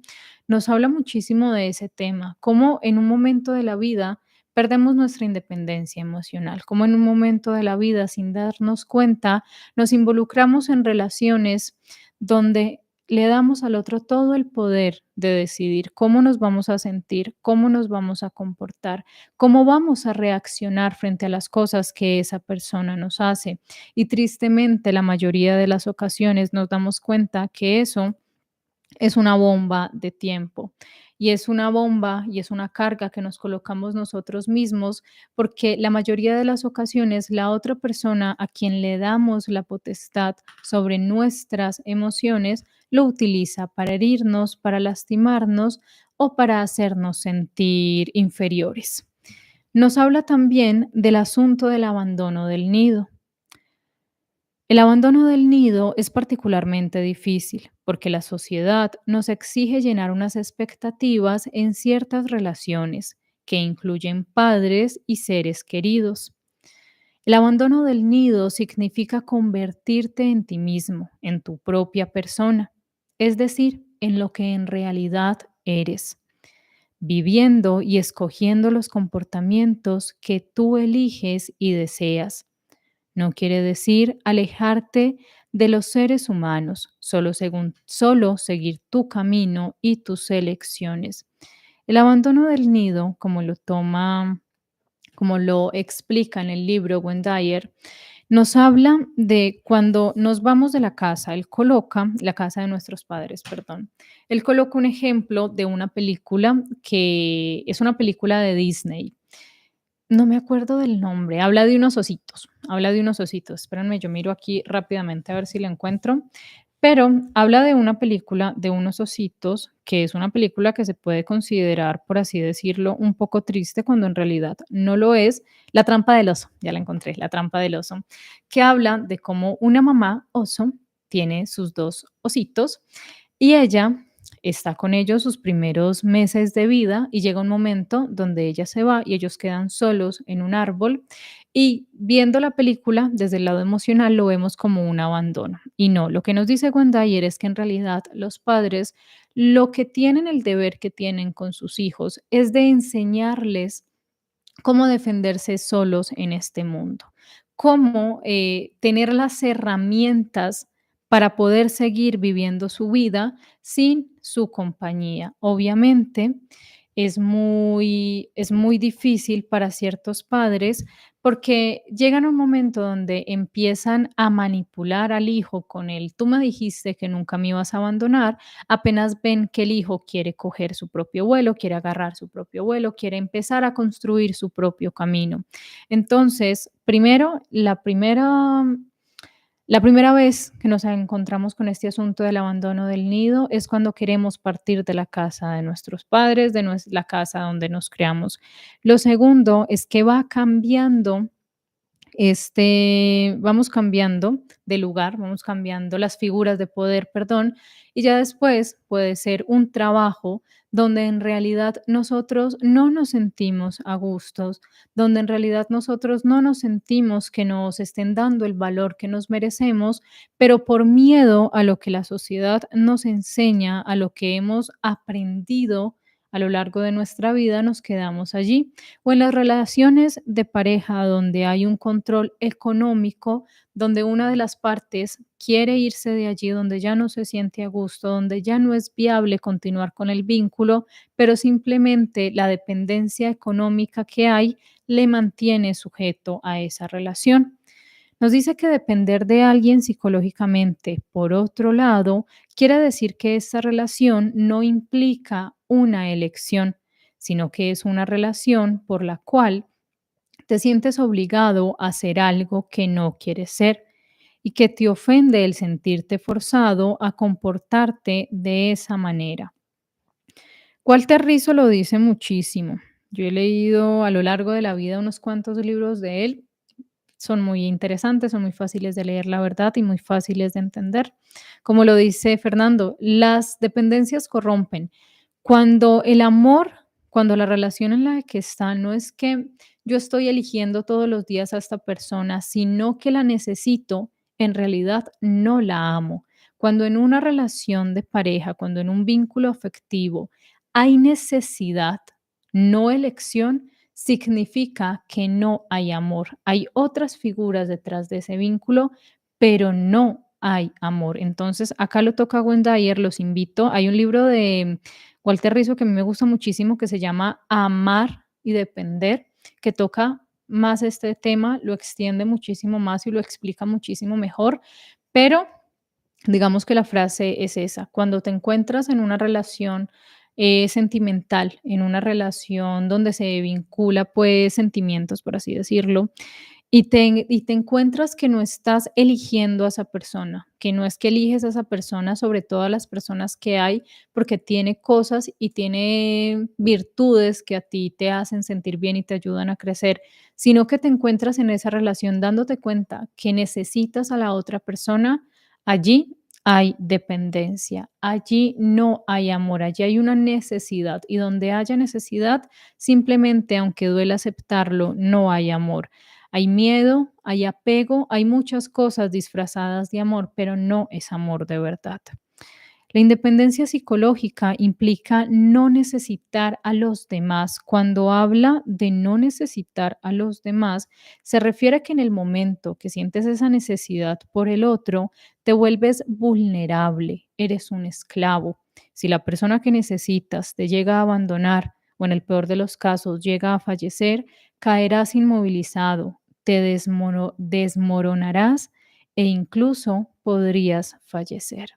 nos habla muchísimo de ese tema, cómo en un momento de la vida perdemos nuestra independencia emocional, cómo en un momento de la vida, sin darnos cuenta, nos involucramos en relaciones donde le damos al otro todo el poder de decidir cómo nos vamos a sentir, cómo nos vamos a comportar, cómo vamos a reaccionar frente a las cosas que esa persona nos hace. Y tristemente, la mayoría de las ocasiones nos damos cuenta que eso es una bomba de tiempo. Y es una bomba y es una carga que nos colocamos nosotros mismos, porque la mayoría de las ocasiones la otra persona a quien le damos la potestad sobre nuestras emociones lo utiliza para herirnos, para lastimarnos o para hacernos sentir inferiores. Nos habla también del asunto del abandono del nido. El abandono del nido es particularmente difícil porque la sociedad nos exige llenar unas expectativas en ciertas relaciones que incluyen padres y seres queridos. El abandono del nido significa convertirte en ti mismo, en tu propia persona, es decir, en lo que en realidad eres, viviendo y escogiendo los comportamientos que tú eliges y deseas. No quiere decir alejarte de los seres humanos, solo seguir tu camino y tus elecciones. El abandono del nido, como lo explica en el libro Wendayer, nos habla de cuando nos vamos de la casa. Él coloca, la casa de nuestros padres, perdón. Él coloca un ejemplo de una película que es una película de Disney. No me acuerdo del nombre, habla de unos ositos. Espérenme, yo miro aquí rápidamente a ver si la encuentro, pero habla de una película de unos ositos, que es una película que se puede considerar, por así decirlo, un poco triste cuando en realidad no lo es. La trampa del oso, ya la encontré, La trampa del oso, que habla de cómo una mamá oso tiene sus 2 ositos y ella está con ellos sus primeros meses de vida y llega un momento donde ella se va y ellos quedan solos en un árbol y viendo la película desde el lado emocional lo vemos como un abandono. Y no, lo que nos dice Gwendayer es que en realidad los padres lo que tienen, el deber que tienen con sus hijos es de enseñarles cómo defenderse solos en este mundo, cómo tener las herramientas para poder seguir viviendo su vida sin su compañía. Obviamente es muy difícil para ciertos padres porque llegan a un momento donde empiezan a manipular al hijo con el, tú me dijiste que nunca me ibas a abandonar, apenas ven que el hijo quiere coger su propio vuelo, quiere agarrar su propio vuelo, quiere empezar a construir su propio camino. Entonces, primero, la primera vez que nos encontramos con este asunto del abandono del nido es cuando queremos partir de la casa de nuestros padres, de la casa donde nos creamos. Lo segundo es que va cambiando vamos cambiando de lugar, vamos cambiando las figuras de poder, perdón, y ya después puede ser un trabajo donde en realidad nosotros no nos sentimos a gustos, donde en realidad nosotros no nos sentimos que nos estén dando el valor que nos merecemos, pero por miedo a lo que la sociedad nos enseña, a lo que hemos aprendido a lo largo de nuestra vida nos quedamos allí. O en las relaciones de pareja donde hay un control económico, donde una de las partes quiere irse de allí, donde ya no se siente a gusto, donde ya no es viable continuar con el vínculo, pero simplemente la dependencia económica que hay le mantiene sujeto a esa relación. Nos dice que depender de alguien psicológicamente, por otro lado, quiere decir que esta relación no implica una elección, sino que es una relación por la cual te sientes obligado a hacer algo que no quieres ser y que te ofende el sentirte forzado a comportarte de esa manera. Walter Rizzo lo dice muchísimo. Yo he leído a lo largo de la vida unos cuantos libros de él. Son muy interesantes, son muy fáciles de leer, la verdad, y muy fáciles de entender. Como lo dice Fernando, las dependencias corrompen. Cuando el amor, cuando la relación en la que está no es que yo estoy eligiendo todos los días a esta persona, sino que la necesito, en realidad no la amo. Cuando en una relación de pareja, cuando en un vínculo afectivo hay necesidad, no elección, significa que no hay amor. Hay otras figuras detrás de ese vínculo, pero no hay amor. Entonces, acá lo toca Wendayer, los invito. Hay un libro de Walter Rizzo que a mí me gusta muchísimo que se llama Amar y Depender, que toca más este tema, lo extiende muchísimo más y lo explica muchísimo mejor, pero digamos que la frase es esa, cuando te encuentras en una relación sentimental, en una relación donde se vincula pues sentimientos, por así decirlo, y te encuentras que no estás eligiendo a esa persona, que no es que eliges a esa persona sobre todas las personas que hay, porque tiene cosas y tiene virtudes que a ti te hacen sentir bien y te ayudan a crecer, sino que te encuentras en esa relación dándote cuenta que necesitas a la otra persona, allí hay dependencia, allí no hay amor, allí hay una necesidad y donde haya necesidad, simplemente, aunque duele aceptarlo, no hay amor. Hay miedo, hay apego, hay muchas cosas disfrazadas de amor, pero no es amor de verdad. La independencia psicológica implica no necesitar a los demás. Cuando habla de no necesitar a los demás, se refiere a que en el momento que sientes esa necesidad por el otro, te vuelves vulnerable, eres un esclavo. Si la persona que necesitas te llega a abandonar o en el peor de los casos llega a fallecer, caerás inmovilizado, te desmoronarás e incluso podrías fallecer.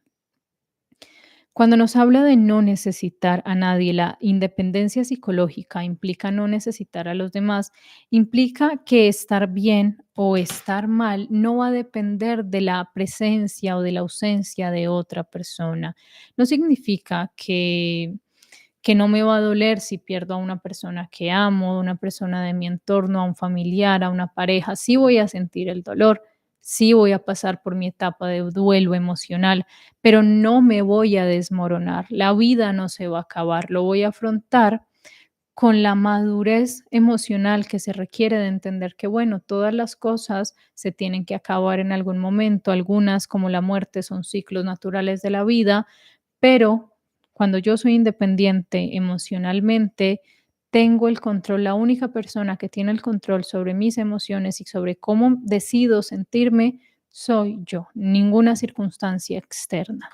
Cuando nos habla de no necesitar a nadie, la independencia psicológica implica no necesitar a los demás, implica que estar bien o estar mal no va a depender de la presencia o de la ausencia de otra persona. No significa que no me va a doler si pierdo a una persona que amo, a una persona de mi entorno, a un familiar, a una pareja. Sí voy a sentir el dolor, sí voy a pasar por mi etapa de duelo emocional, pero no me voy a desmoronar. La vida no se va a acabar, lo voy a afrontar con la madurez emocional que se requiere de entender que, bueno, todas las cosas se tienen que acabar en algún momento, algunas como la muerte son ciclos naturales de la vida, pero cuando yo soy independiente emocionalmente, tengo el control, la única persona que tiene el control sobre mis emociones y sobre cómo decido sentirme soy yo, ninguna circunstancia externa,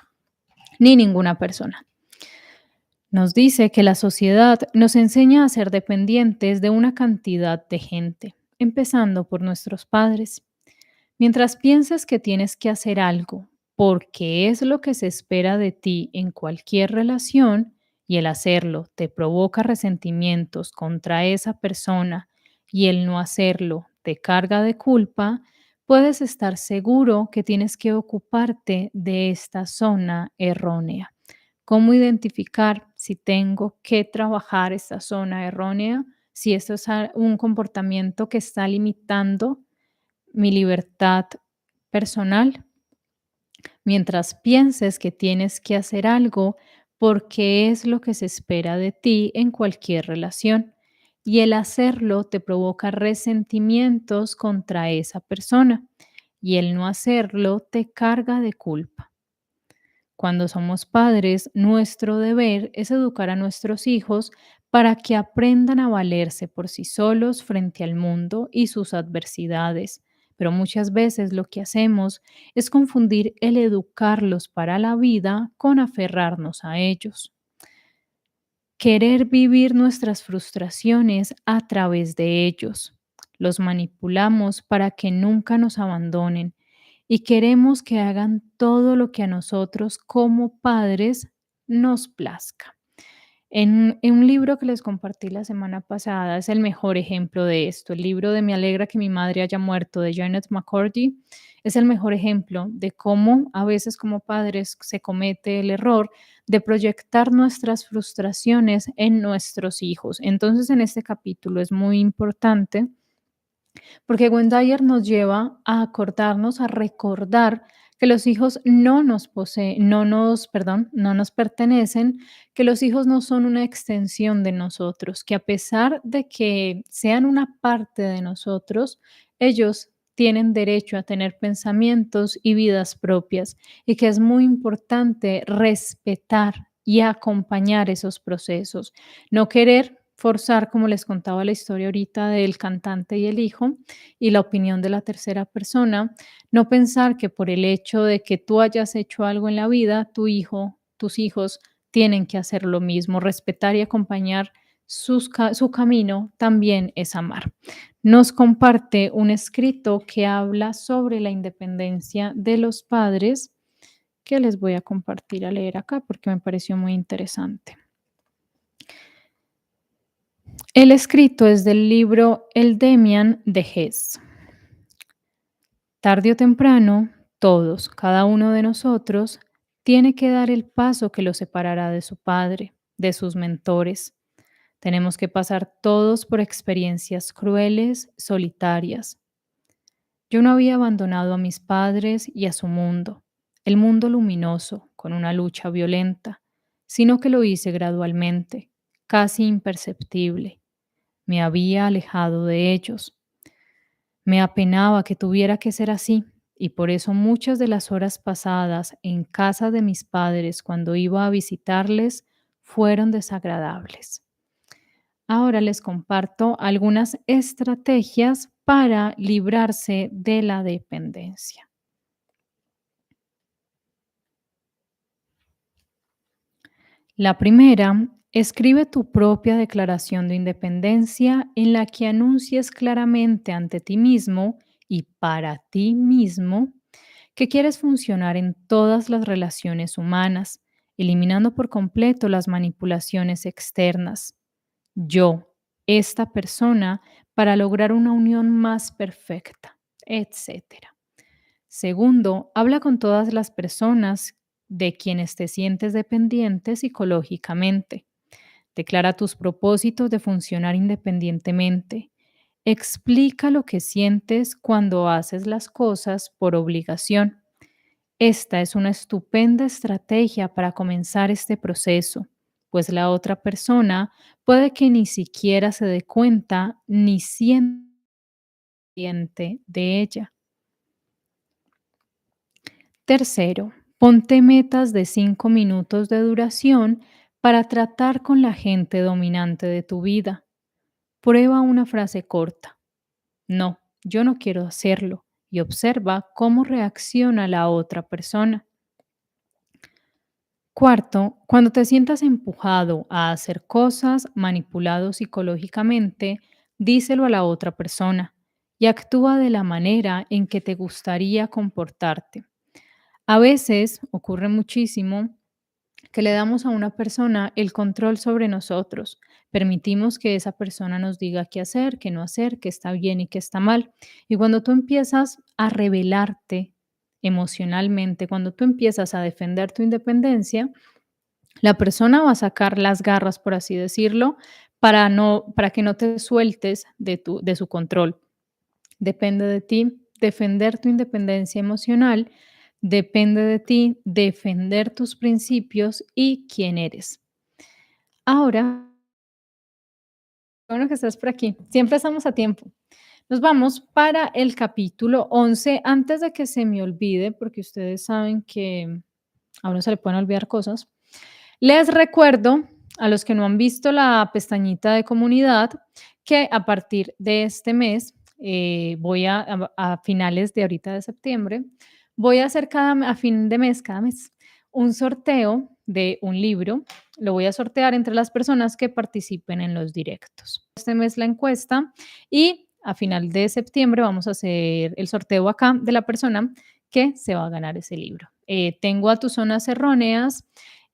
ni ninguna persona. Nos dice que la sociedad nos enseña a ser dependientes de una cantidad de gente, empezando por nuestros padres. Mientras piensas que tienes que hacer algo porque es lo que se espera de ti en cualquier relación y el hacerlo te provoca resentimientos contra esa persona y el no hacerlo te carga de culpa, puedes estar seguro que tienes que ocuparte de esta zona errónea. ¿Cómo identificar si tengo que trabajar esta zona errónea? Si esto es un comportamiento que está limitando mi libertad personal, mientras pienses que tienes que hacer algo porque es lo que se espera de ti en cualquier relación. Y el hacerlo te provoca resentimientos contra esa persona y el no hacerlo te carga de culpa. Cuando somos padres, nuestro deber es educar a nuestros hijos para que aprendan a valerse por sí solos frente al mundo y sus adversidades. Pero muchas veces lo que hacemos es confundir el educarlos para la vida con aferrarnos a ellos. Querer vivir nuestras frustraciones a través de ellos. Los manipulamos para que nunca nos abandonen y queremos que hagan todo lo que a nosotros como padres nos plazca. En un libro que les compartí la semana pasada es el mejor ejemplo de esto. El libro de Me alegra que mi madre haya muerto de Janet McCurdy es el mejor ejemplo de cómo a veces como padres se comete el error de proyectar nuestras frustraciones en nuestros hijos. Entonces, en este capítulo es muy importante porque Dyer nos lleva a acordarnos, a recordar que los hijos no nos poseen, no nos pertenecen, que los hijos no son una extensión de nosotros, que a pesar de que sean una parte de nosotros, ellos tienen derecho a tener pensamientos y vidas propias y que es muy importante respetar y acompañar esos procesos, no querer forzar, como les contaba la historia ahorita del cantante y el hijo, y la opinión de la tercera persona, no pensar que por el hecho de que tú hayas hecho algo en la vida, tu hijo, tus hijos tienen que hacer lo mismo. Respetar y acompañar su camino también es amar. Nos comparte un escrito que habla sobre la independencia de los padres que les voy a compartir a leer acá porque me pareció muy interesante. El escrito es del libro El Demian de Hess. Tarde o temprano, todos, cada uno de nosotros, tiene que dar el paso que lo separará de su padre, de sus mentores. Tenemos que pasar todos por experiencias crueles, solitarias. Yo no había abandonado a mis padres y a su mundo, el mundo luminoso, con una lucha violenta, sino que lo hice gradualmente, casi imperceptible. Me había alejado de ellos. Me apenaba que tuviera que ser así, y por eso muchas de las horas pasadas en casa de mis padres cuando iba a visitarles fueron desagradables. Ahora les comparto algunas estrategias para librarse de la dependencia. La primera, escribe tu propia declaración de independencia en la que anuncies claramente ante ti mismo y para ti mismo que quieres funcionar en todas las relaciones humanas, eliminando por completo las manipulaciones externas. Yo, esta persona, para lograr una unión más perfecta, etcétera. Segundo, habla con todas las personas de quienes te sientes dependiente psicológicamente. Declara tus propósitos de funcionar independientemente. Explica lo que sientes cuando haces las cosas por obligación. Esta es una estupenda estrategia para comenzar este proceso, pues la otra persona puede que ni siquiera se dé cuenta ni siente de ella. Tercero, ponte metas de 5 minutos de duración para tratar con la gente dominante de tu vida. Prueba una frase corta. No, yo no quiero hacerlo. Y observa cómo reacciona la otra persona. Cuarto, cuando te sientas empujado a hacer cosas, manipulado psicológicamente, díselo a la otra persona y actúa de la manera en que te gustaría comportarte. A veces ocurre muchísimo que le damos a una persona el control sobre nosotros. Permitimos que esa persona nos diga qué hacer, qué no hacer, qué está bien y qué está mal. Y cuando tú empiezas a rebelarte emocionalmente, cuando tú empiezas a defender tu independencia, la persona va a sacar las garras, por así decirlo, para que no te sueltes de su control. Depende de ti defender tu independencia emocional, depende de ti defender tus principios y quién eres. Ahora, bueno que estás por aquí, siempre estamos a tiempo. Nos vamos para el capítulo 11 antes de que se me olvide, porque ustedes saben que a uno se le pueden olvidar cosas. Les recuerdo a los que no han visto la pestañita de comunidad que a partir de este mes, voy a finales de ahorita de septiembre, voy a hacer a fin de mes, cada mes, un sorteo de un libro. Lo voy a sortear entre las personas que participen en los directos. Este mes la encuesta y a final de septiembre vamos a hacer el sorteo acá de la persona que se va a ganar ese libro. Tengo a tus zonas erróneas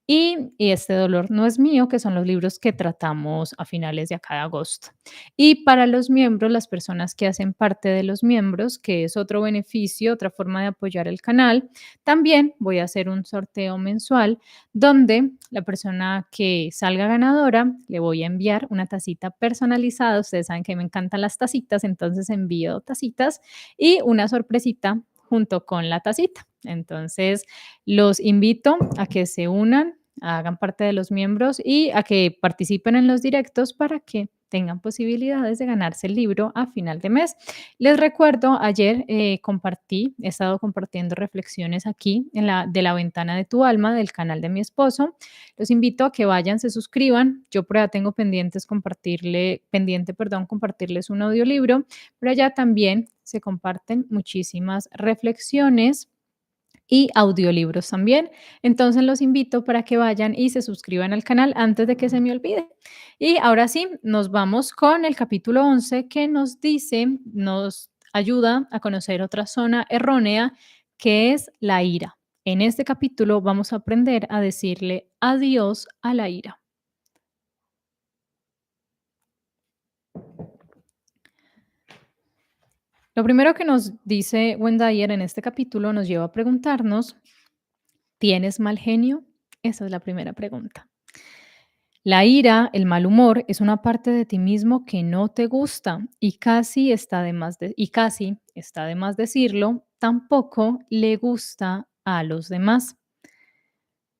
y este dolor no es mío, que son los libros que tratamos a finales de acá de agosto. Y para los miembros, las personas que hacen parte de los miembros, que es otro beneficio, otra forma de apoyar el canal, también voy a hacer un sorteo mensual donde la persona que salga ganadora le voy a enviar una tacita personalizada. Ustedes saben que me encantan las tacitas, entonces envío tacitas y una sorpresita junto con la tacita. Entonces, los invito a que se unan, hagan parte de los miembros y a que participen en los directos para que tengan posibilidades de ganarse el libro a final de mes. Les recuerdo, ayer he estado compartiendo reflexiones aquí de la ventana de tu alma, del canal de mi esposo. Los invito a que vayan, se suscriban. Yo por allá tengo compartirles un audiolibro, pero allá también se comparten muchísimas reflexiones y audiolibros también. Entonces los invito para que vayan y se suscriban al canal antes de que se me olvide. Y ahora sí, nos vamos con el capítulo 11 que nos ayuda a conocer otra zona errónea que es la ira. En este capítulo vamos a aprender a decirle adiós a la ira. Lo primero que nos dice Wendayer en este capítulo nos lleva a preguntarnos, ¿tienes mal genio? Esa es la primera pregunta. La ira, el mal humor, es una parte de ti mismo que no te gusta y casi está de más decirlo, tampoco le gusta a los demás.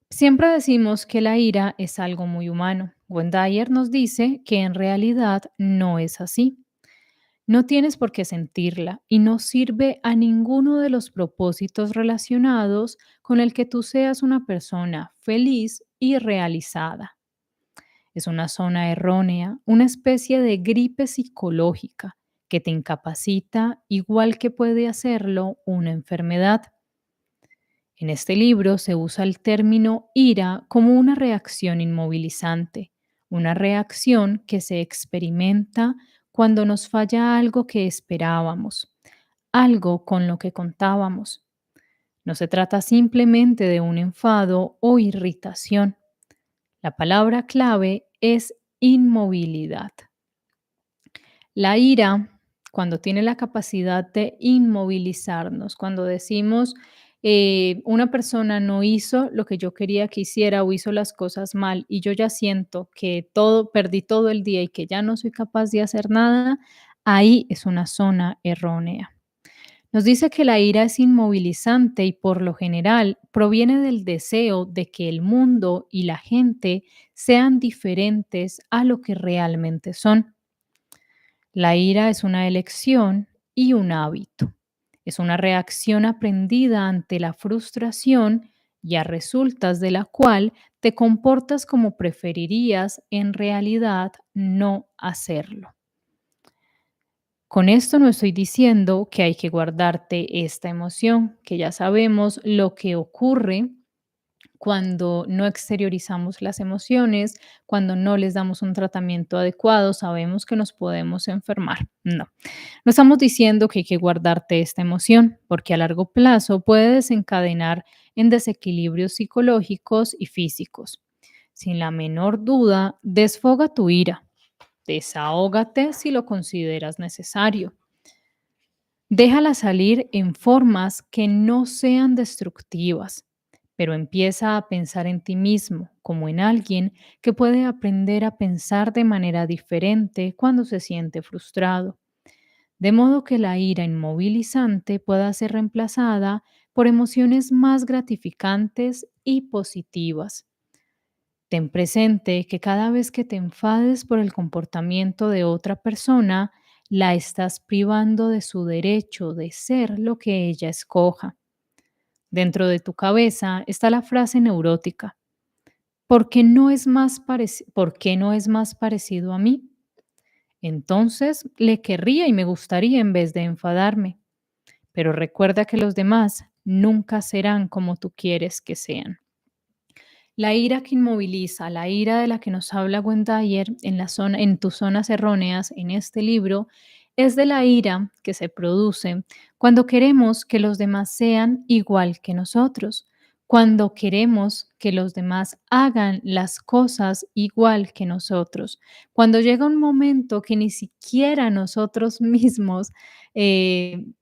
Siempre decimos que la ira es algo muy humano. Wendayer nos dice que en realidad no es así. No tienes por qué sentirla y no sirve a ninguno de los propósitos relacionados con el que tú seas una persona feliz y realizada. Es una zona errónea, una especie de gripe psicológica que te incapacita igual que puede hacerlo una enfermedad. En este libro se usa el término ira como una reacción inmovilizante, una reacción que se experimenta cuando nos falla algo que esperábamos, algo con lo que contábamos. No se trata simplemente de un enfado o irritación. La palabra clave es inmovilidad. La ira, cuando tiene la capacidad de inmovilizarnos, cuando decimos, una persona no hizo lo que yo quería que hiciera o hizo las cosas mal y yo ya siento que perdí todo el día y que ya no soy capaz de hacer nada, ahí es una zona errónea. Nos dice que la ira es inmovilizante y por lo general proviene del deseo de que el mundo y la gente sean diferentes a lo que realmente son. La ira es una elección y un hábito. Es una reacción aprendida ante la frustración y a resultas de la cual te comportas como preferirías en realidad no hacerlo. Con esto no estoy diciendo que hay que guardarte esta emoción, que ya sabemos lo que ocurre cuando no exteriorizamos las emociones, cuando no les damos un tratamiento adecuado, sabemos que nos podemos enfermar. No, no estamos diciendo que hay que guardarte esta emoción, porque a largo plazo puede desencadenar en desequilibrios psicológicos y físicos. Sin la menor duda, desfoga tu ira, desahógate si lo consideras necesario. Déjala salir en formas que no sean destructivas, pero empieza a pensar en ti mismo como en alguien que puede aprender a pensar de manera diferente cuando se siente frustrado, de modo que la ira inmovilizante pueda ser reemplazada por emociones más gratificantes y positivas. Ten presente que cada vez que te enfades por el comportamiento de otra persona, la estás privando de su derecho de ser lo que ella escoja. Dentro de tu cabeza está la frase neurótica: ¿por qué no es más parecido a mí? Entonces le querría y me gustaría en vez de enfadarme. Pero recuerda que los demás nunca serán como tú quieres que sean. La ira que inmoviliza, la ira de la que nos habla Gwendayer en tus zonas erróneas, en este libro, es de la ira que se produce cuando queremos que los demás sean igual que nosotros, cuando queremos que los demás hagan las cosas igual que nosotros, cuando llega un momento que ni siquiera nosotros mismos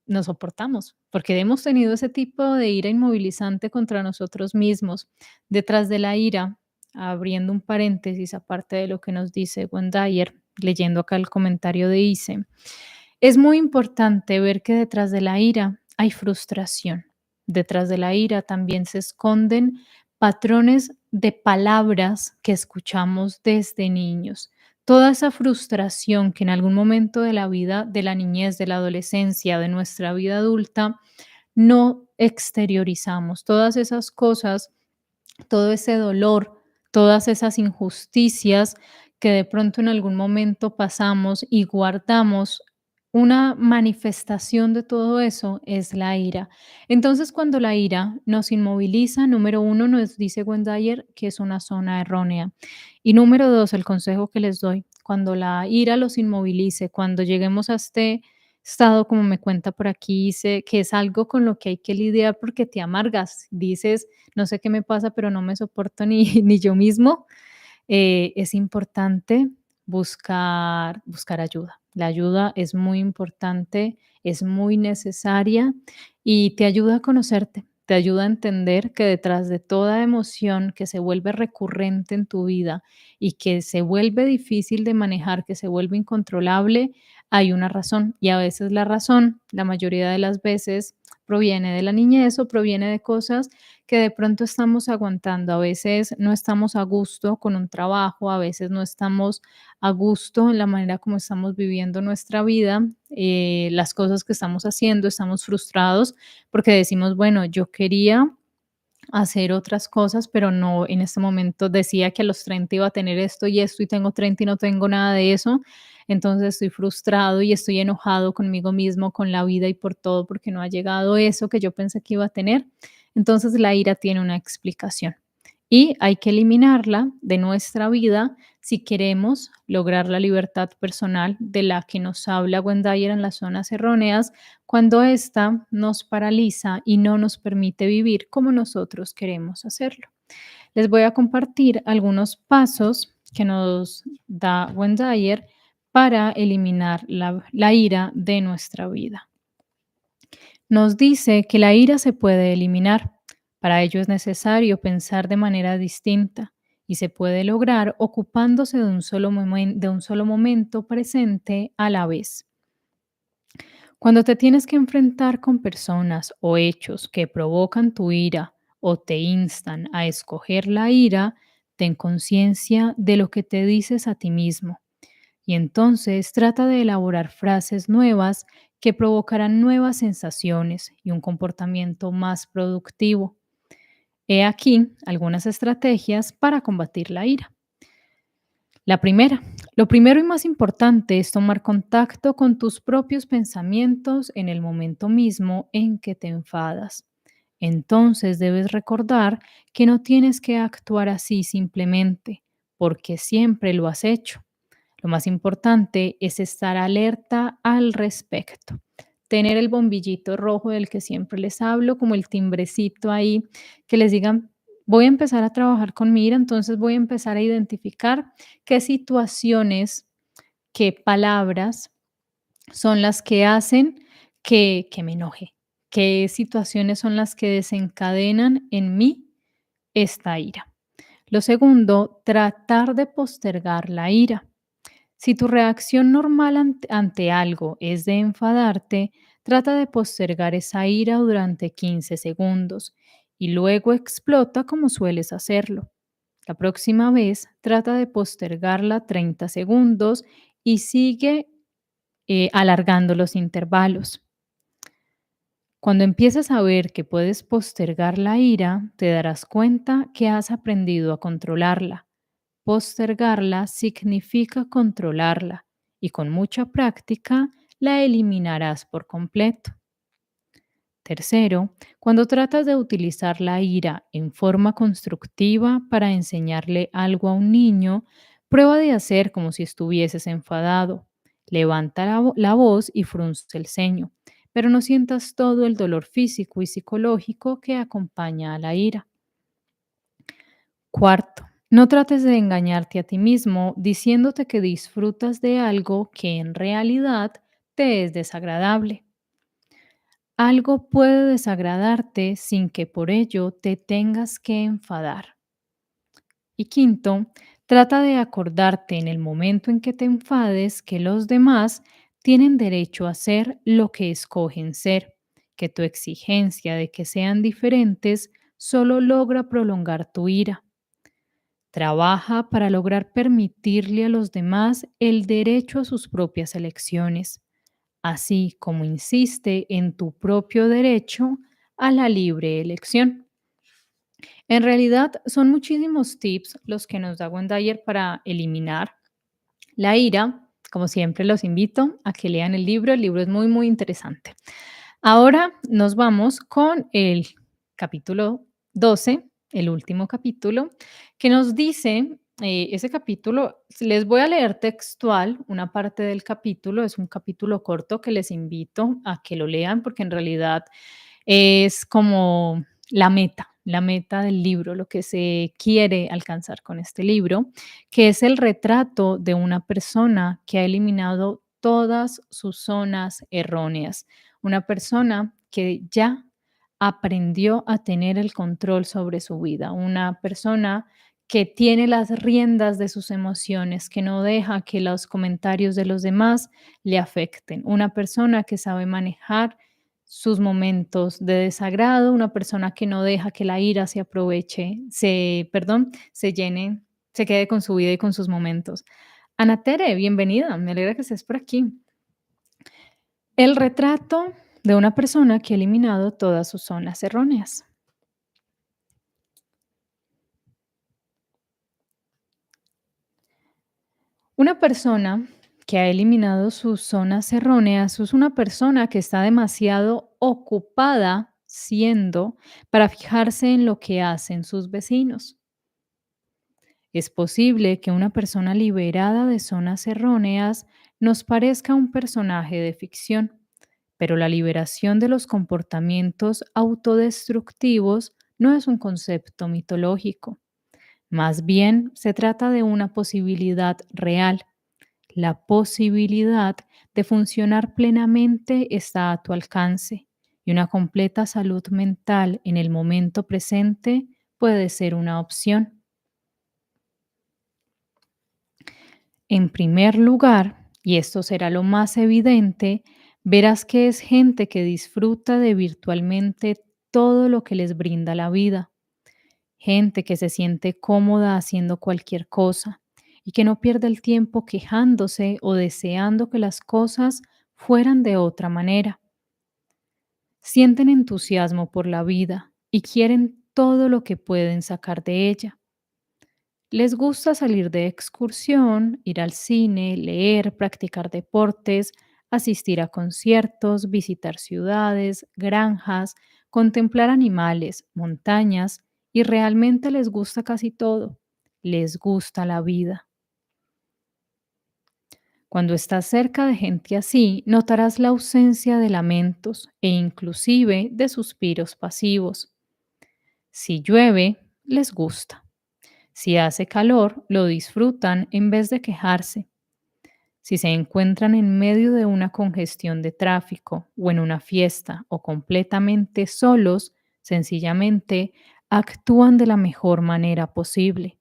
nos soportamos, porque hemos tenido ese tipo de ira inmovilizante contra nosotros mismos. Detrás de la ira, abriendo un paréntesis aparte de lo que nos dice Wendayer, leyendo acá el comentario de Ise, es muy importante ver que detrás de la ira hay frustración. Detrás de la ira también se esconden patrones de palabras que escuchamos desde niños. Toda esa frustración que en algún momento de la vida, de la niñez, de la adolescencia, de nuestra vida adulta, no exteriorizamos. Todas esas cosas, todo ese dolor, todas esas injusticias que de pronto en algún momento pasamos y guardamos, una manifestación de todo eso es la ira. Entonces, cuando la ira nos inmoviliza, número uno, nos dice Wendayer que es una zona errónea. Y número dos, el consejo que les doy, cuando la ira los inmovilice, cuando lleguemos a este estado, como me cuenta por aquí, dice que es algo con lo que hay que lidiar porque te amargas. Dices, no sé qué me pasa, pero no me soporto ni, ni yo mismo. Es importante buscar ayuda. La ayuda es muy importante, es muy necesaria y te ayuda a conocerte, te ayuda a entender que detrás de toda emoción que se vuelve recurrente en tu vida y que se vuelve difícil de manejar, que se vuelve incontrolable, hay una razón. Y a veces la razón, la mayoría de las veces, proviene de la niñez o proviene de cosas que de pronto estamos aguantando. A veces no estamos a gusto con un trabajo, a veces no estamos a gusto en la manera como estamos viviendo nuestra vida, las cosas que estamos haciendo, estamos frustrados porque decimos, bueno, yo quería hacer otras cosas, pero no, en este momento decía que a los 30 iba a tener esto y esto y tengo 30 y no tengo nada de eso. Entonces estoy frustrado y estoy enojado conmigo mismo, con la vida y por todo porque no ha llegado eso que yo pensé que iba a tener. Entonces la ira tiene una explicación y hay que eliminarla de nuestra vida si queremos lograr la libertad personal de la que nos habla Wendayer en las zonas erróneas, cuando ésta nos paraliza y no nos permite vivir como nosotros queremos hacerlo. Les voy a compartir algunos pasos que nos da Wendayer para eliminar la ira de nuestra vida. Nos dice que la ira se puede eliminar. Para ello es necesario pensar de manera distinta y se puede lograr ocupándose de un solo momento presente a la vez. Cuando te tienes que enfrentar con personas o hechos que provocan tu ira o te instan a escoger la ira, ten conciencia de lo que te dices a ti mismo y entonces trata de elaborar frases nuevas que provocarán nuevas sensaciones y un comportamiento más productivo. He aquí algunas estrategias para combatir la ira. La primera, lo primero y más importante es tomar contacto con tus propios pensamientos en el momento mismo en que te enfadas. Entonces debes recordar que no tienes que actuar así simplemente, porque siempre lo has hecho. Lo más importante es estar alerta al respecto. Tener el bombillito rojo del que siempre les hablo, como el timbrecito ahí, que les digan, voy a empezar a trabajar con mi ira, entonces voy a empezar a identificar qué situaciones, qué palabras son las que hacen que me enoje, qué situaciones son las que desencadenan en mí esta ira. Lo segundo, tratar de postergar la ira. Si tu reacción normal ante algo es de enfadarte, trata de postergar esa ira durante 15 segundos y luego explota como sueles hacerlo. La próxima vez trata de postergarla 30 segundos y sigue alargando los intervalos. Cuando empieces a ver que puedes postergar la ira, te darás cuenta que has aprendido a controlarla. Postergarla significa controlarla y con mucha práctica la eliminarás por completo. Tercero, cuando tratas de utilizar la ira en forma constructiva para enseñarle algo a un niño, prueba de hacer como si estuvieses enfadado. Levanta la voz y frunce el ceño, pero no sientas todo el dolor físico y psicológico que acompaña a la ira. Cuarto, no trates de engañarte a ti mismo diciéndote que disfrutas de algo que en realidad te es desagradable. Algo puede desagradarte sin que por ello te tengas que enfadar. Y quinto, trata de acordarte en el momento en que te enfades que los demás tienen derecho a ser lo que escogen ser, que tu exigencia de que sean diferentes solo logra prolongar tu ira. Trabaja para lograr permitirle a los demás el derecho a sus propias elecciones, así como insiste en tu propio derecho a la libre elección. En realidad, son muchísimos tips los que nos da Wendayer para eliminar la ira. Como siempre, los invito a que lean el libro. El libro es muy, muy interesante. Ahora nos vamos con el capítulo 12, el último capítulo, que nos dice, ese capítulo, les voy a leer textual una parte del capítulo, es un capítulo corto que les invito a que lo lean porque en realidad es como la meta del libro, lo que se quiere alcanzar con este libro, que es el retrato de una persona que ha eliminado todas sus zonas erróneas, una persona que ya aprendió a tener el control sobre su vida, una persona que tiene las riendas de sus emociones, que no deja que los comentarios de los demás le afecten, una persona que sabe manejar sus momentos de desagrado, una persona que no deja que la ira se aproveche, se llene, se quede con su vida y con sus momentos. Ana Tere, bienvenida, me alegra que estés por aquí. El retrato de una persona que ha eliminado todas sus zonas erróneas. Una persona que ha eliminado sus zonas erróneas es una persona que está demasiado ocupada siendo para fijarse en lo que hacen sus vecinos. Es posible que una persona liberada de zonas erróneas nos parezca un personaje de ficción, pero la liberación de los comportamientos autodestructivos no es un concepto mitológico. Más bien, se trata de una posibilidad real. La posibilidad de funcionar plenamente está a tu alcance y una completa salud mental en el momento presente puede ser una opción. En primer lugar, y esto será lo más evidente, verás que es gente que disfruta de virtualmente todo lo que les brinda la vida, gente que se siente cómoda haciendo cualquier cosa y que no pierde el tiempo quejándose o deseando que las cosas fueran de otra manera. Sienten entusiasmo por la vida y quieren todo lo que pueden sacar de ella. Les gusta salir de excursión, ir al cine, leer, practicar deportes, asistir a conciertos, visitar ciudades, granjas, contemplar animales, montañas y realmente les gusta casi todo. Les gusta la vida. Cuando estás cerca de gente así, notarás la ausencia de lamentos e inclusive de suspiros pasivos. Si llueve, les gusta. Si hace calor, lo disfrutan en vez de quejarse. Si se encuentran en medio de una congestión de tráfico o en una fiesta o completamente solos, sencillamente actúan de la mejor manera posible.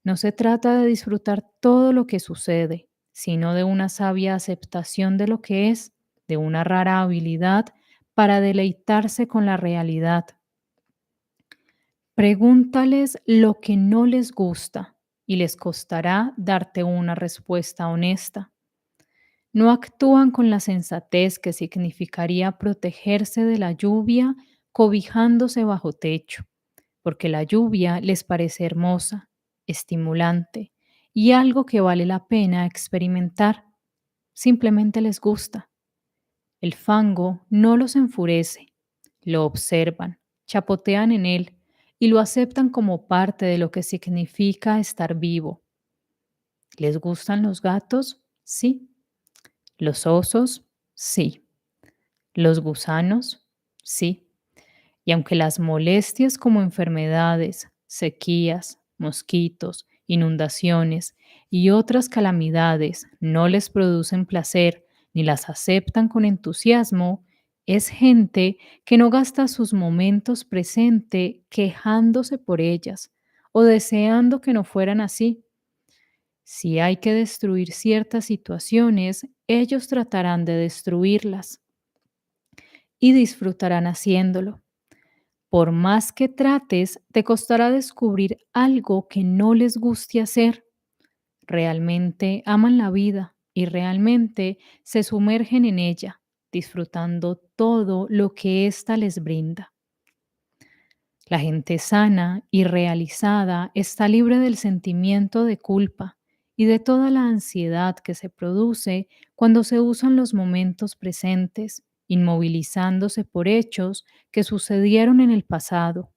No se trata de disfrutar todo lo que sucede, sino de una sabia aceptación de lo que es, de una rara habilidad para deleitarse con la realidad. Pregúntales lo que no les gusta y les costará darte una respuesta honesta. No actúan con la sensatez que significaría protegerse de la lluvia cobijándose bajo techo, porque la lluvia les parece hermosa, estimulante y algo que vale la pena experimentar. Simplemente les gusta. El fango no los enfurece, lo observan, chapotean en él y lo aceptan como parte de lo que significa estar vivo. ¿Les gustan los gatos? Sí. ¿Los osos? Sí. ¿Los gusanos? Sí. Y aunque las molestias como enfermedades, sequías, mosquitos, inundaciones y otras calamidades no les producen placer ni las aceptan con entusiasmo, es gente que no gasta sus momentos presente quejándose por ellas o deseando que no fueran así. Si hay que destruir ciertas situaciones, ellos tratarán de destruirlas y disfrutarán haciéndolo. Por más que trates, te costará descubrir algo que no les guste hacer. Realmente aman la vida y realmente se sumergen en ella, disfrutando todo lo que ésta les brinda. La gente sana y realizada está libre del sentimiento de culpa y de toda la ansiedad que se produce cuando se usan los momentos presentes, inmovilizándose por hechos que sucedieron en el pasado.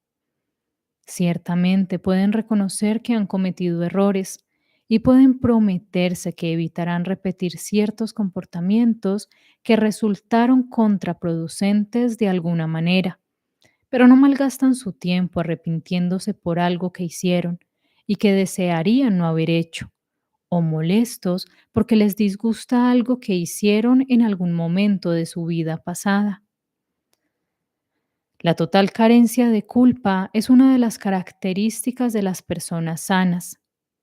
Ciertamente pueden reconocer que han cometido errores y pueden prometerse que evitarán repetir ciertos comportamientos que resultaron contraproducentes de alguna manera, pero no malgastan su tiempo arrepintiéndose por algo que hicieron y que desearían no haber hecho, o molestos porque les disgusta algo que hicieron en algún momento de su vida pasada. La total carencia de culpa es una de las características de las personas sanas.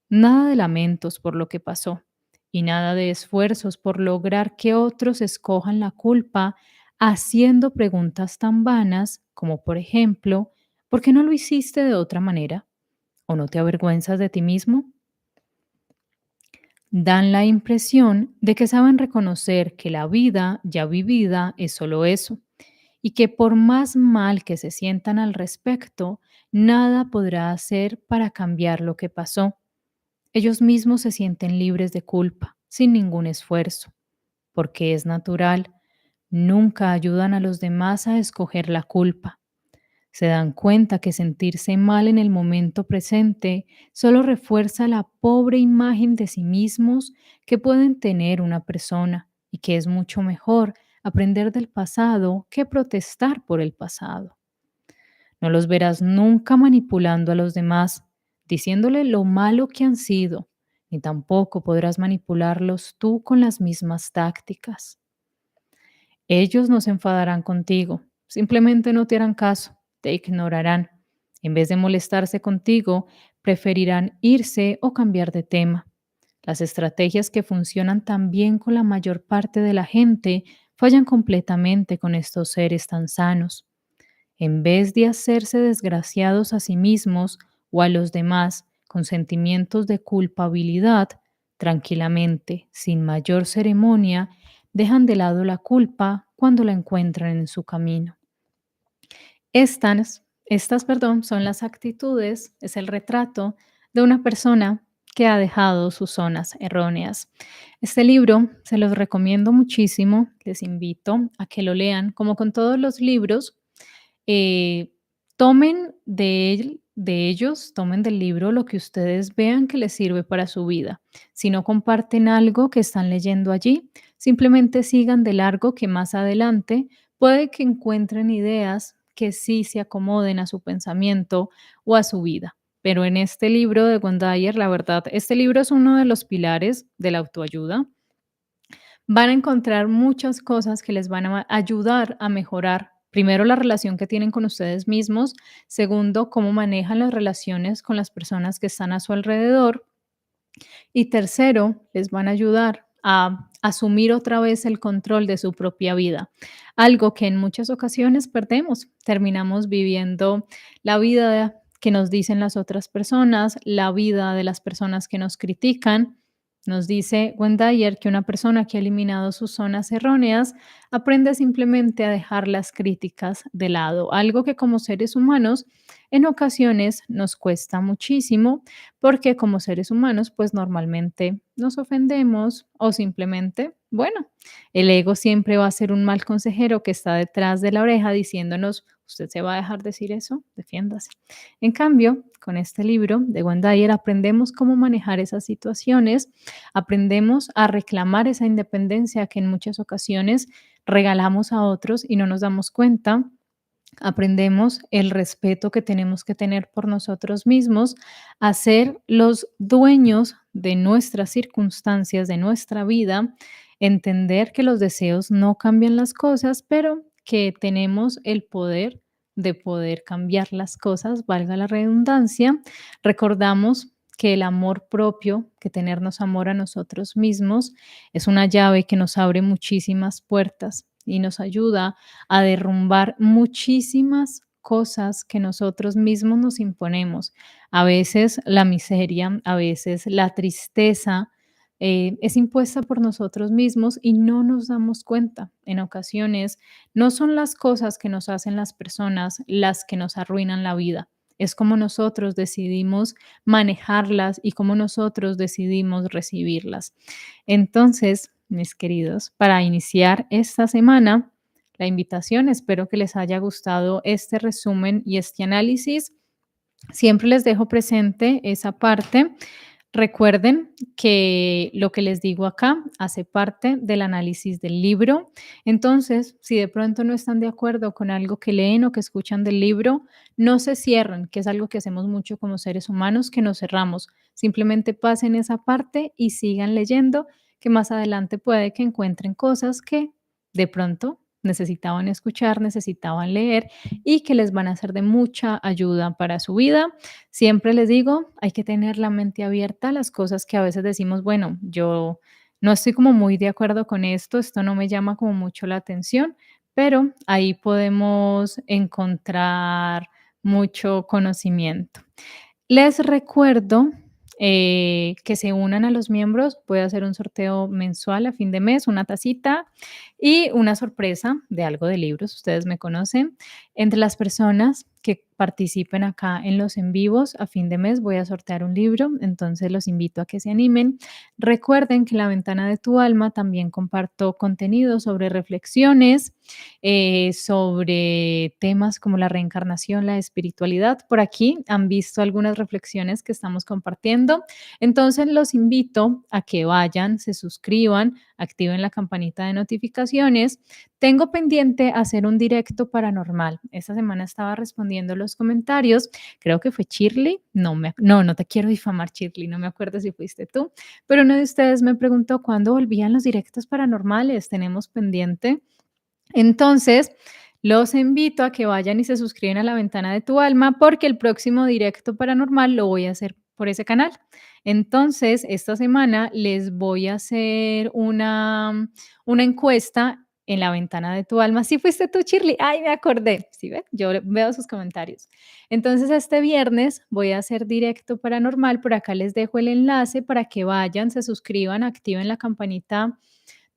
Nada de lamentos por lo que pasó y nada de esfuerzos por lograr que otros escojan la culpa haciendo preguntas tan vanas como, por ejemplo, ¿por qué no lo hiciste de otra manera? ¿O no te avergüenzas de ti mismo? Dan la impresión de que saben reconocer que la vida ya vivida es solo eso y que por más mal que se sientan al respecto, nada podrá hacer para cambiar lo que pasó. Ellos mismos se sienten libres de culpa, sin ningún esfuerzo, porque es natural. Nunca ayudan a los demás a escoger la culpa. Se dan cuenta que sentirse mal en el momento presente solo refuerza la pobre imagen de sí mismos que pueden tener una persona y que es mucho mejor aprender del pasado que protestar por el pasado. No los verás nunca manipulando a los demás, diciéndole lo malo que han sido, ni tampoco podrás manipularlos tú con las mismas tácticas. Ellos no se enfadarán contigo, simplemente no te harán caso, te ignorarán. En vez de molestarse contigo, preferirán irse o cambiar de tema. Las estrategias que funcionan tan bien con la mayor parte de la gente fallan completamente con estos seres tan sanos. En vez de hacerse desgraciados a sí mismos o a los demás con sentimientos de culpabilidad, tranquilamente, sin mayor ceremonia, dejan de lado la culpa cuando la encuentran en su camino. Estas, son las actitudes, es el retrato de una persona que ha dejado sus zonas erróneas. Este libro se los recomiendo muchísimo, les invito a que lo lean, como con todos los libros. Tomen de ellos, tomen del libro lo que ustedes vean que les sirve para su vida. Si no comparten algo que están leyendo allí, simplemente sigan de largo que más adelante puede que encuentren ideas que sí se acomoden a su pensamiento o a su vida. Pero en este libro de Gondayer, la verdad, este libro es uno de los pilares de la autoayuda. Van a encontrar muchas cosas que les van a ayudar a mejorar, primero, la relación que tienen con ustedes mismos, segundo, cómo manejan las relaciones con las personas que están a su alrededor y tercero, les van a ayudar a asumir otra vez el control de su propia vida, algo que en muchas ocasiones perdemos. Terminamos viviendo la vida que nos dicen las otras personas, la vida de las personas que nos critican Nos dice Wendayer que una persona que ha eliminado sus zonas erróneas aprende simplemente a dejar las críticas de lado, algo que como seres humanos en ocasiones nos cuesta muchísimo porque como seres humanos pues normalmente nos ofendemos o simplemente, bueno, el ego siempre va a ser un mal consejero que está detrás de la oreja diciéndonos, ¿usted se va a dejar decir eso? Defiéndase. En cambio, con este libro de Wendayer aprendemos cómo manejar esas situaciones, aprendemos a reclamar esa independencia que en muchas ocasiones regalamos a otros y no nos damos cuenta. Aprendemos el respeto que tenemos que tener por nosotros mismos, a ser los dueños de nuestras circunstancias, de nuestra vida, entender que los deseos no cambian las cosas, pero que tenemos el poder de poder cambiar las cosas, valga la redundancia. Recordamos que el amor propio, que tenernos amor a nosotros mismos, es una llave que nos abre muchísimas puertas y nos ayuda a derrumbar muchísimas cosas que nosotros mismos nos imponemos. A veces la miseria, a veces la tristeza es impuesta por nosotros mismos y no nos damos cuenta. En ocasiones no son las cosas que nos hacen las personas las que nos arruinan la vida. Es como nosotros decidimos manejarlas y como nosotros decidimos recibirlas. Entonces, mis queridos, para iniciar esta semana, la invitación, espero que les haya gustado este resumen y este análisis. Siempre les dejo presente esa parte. Recuerden que lo que les digo acá hace parte del análisis del libro. Entonces, si de pronto no están de acuerdo con algo que leen o que escuchan del libro, no se cierren, que es algo que hacemos mucho como seres humanos, que nos cerramos. Simplemente pasen esa parte y sigan leyendo, que más adelante puede que encuentren cosas que de pronto necesitaban escuchar, necesitaban leer y que les van a ser de mucha ayuda para su vida. Siempre les digo, hay que tener la mente abierta a las cosas que a veces decimos, bueno, yo no estoy como muy de acuerdo con esto no me llama como mucho la atención, pero ahí podemos encontrar mucho conocimiento. Les recuerdo que se unan a los miembros. Voy a hacer un sorteo mensual a fin de mes, una tacita y una sorpresa de algo de libros. Ustedes me conocen. Entre las personas que participen acá en los en vivos a fin de mes voy a sortear un libro, entonces los invito a que se animen. Recuerden que en La Ventana de tu Alma también comparto contenido sobre reflexiones, sobre temas como la reencarnación, la espiritualidad. Por aquí han visto algunas reflexiones que estamos compartiendo. Entonces los invito a que vayan, se suscriban, activen la campanita de notificaciones. Tengo pendiente hacer un directo paranormal. Esta semana estaba respondiendo los comentarios. Creo que fue Shirley. No te quiero difamar, Shirley. No me acuerdo si fuiste tú. Pero uno de ustedes me preguntó cuándo volvían los directos paranormales. Tenemos pendiente. Entonces, los invito a que vayan y se suscriben a La Ventana de tu Alma porque el próximo directo paranormal lo voy a hacer por ese canal. Entonces, esta semana les voy a hacer una encuesta en La Ventana de tu Alma. ¿Sí fuiste tú, Shirley? Ay, me acordé. ¿Sí ve? Yo veo sus comentarios. Entonces, este viernes voy a hacer directo paranormal. Por acá les dejo el enlace para que vayan, se suscriban, activen la campanita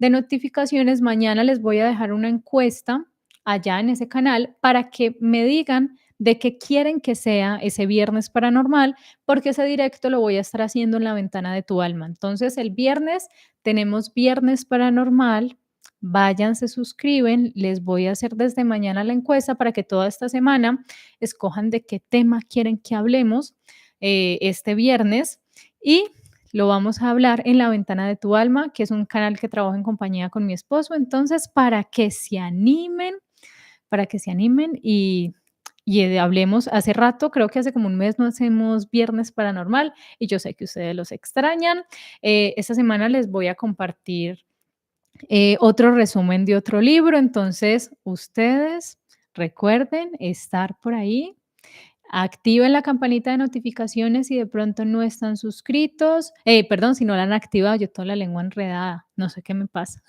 de notificaciones. Mañana les voy a dejar una encuesta allá en ese canal para que me digan de qué quieren que sea ese viernes paranormal, porque ese directo lo voy a estar haciendo en La Ventana de tu Alma. Entonces, el viernes tenemos viernes paranormal. Vayan, se suscriben, les voy a hacer desde mañana la encuesta para que toda esta semana escojan de qué tema quieren que hablemos este viernes y lo vamos a hablar en La Ventana de tu Alma, que es un canal que trabajo en compañía con mi esposo. Entonces, para que se animen y hablemos. Hace rato, creo que hace como un mes no hacemos viernes paranormal y yo sé que ustedes los extrañan. Esta semana les voy a compartir otro resumen de otro libro. Entonces, ustedes recuerden estar por ahí. Activen la campanita de notificaciones si de pronto no están suscritos. Perdón, si no la han activado, yo toda la lengua enredada, no sé qué me pasa.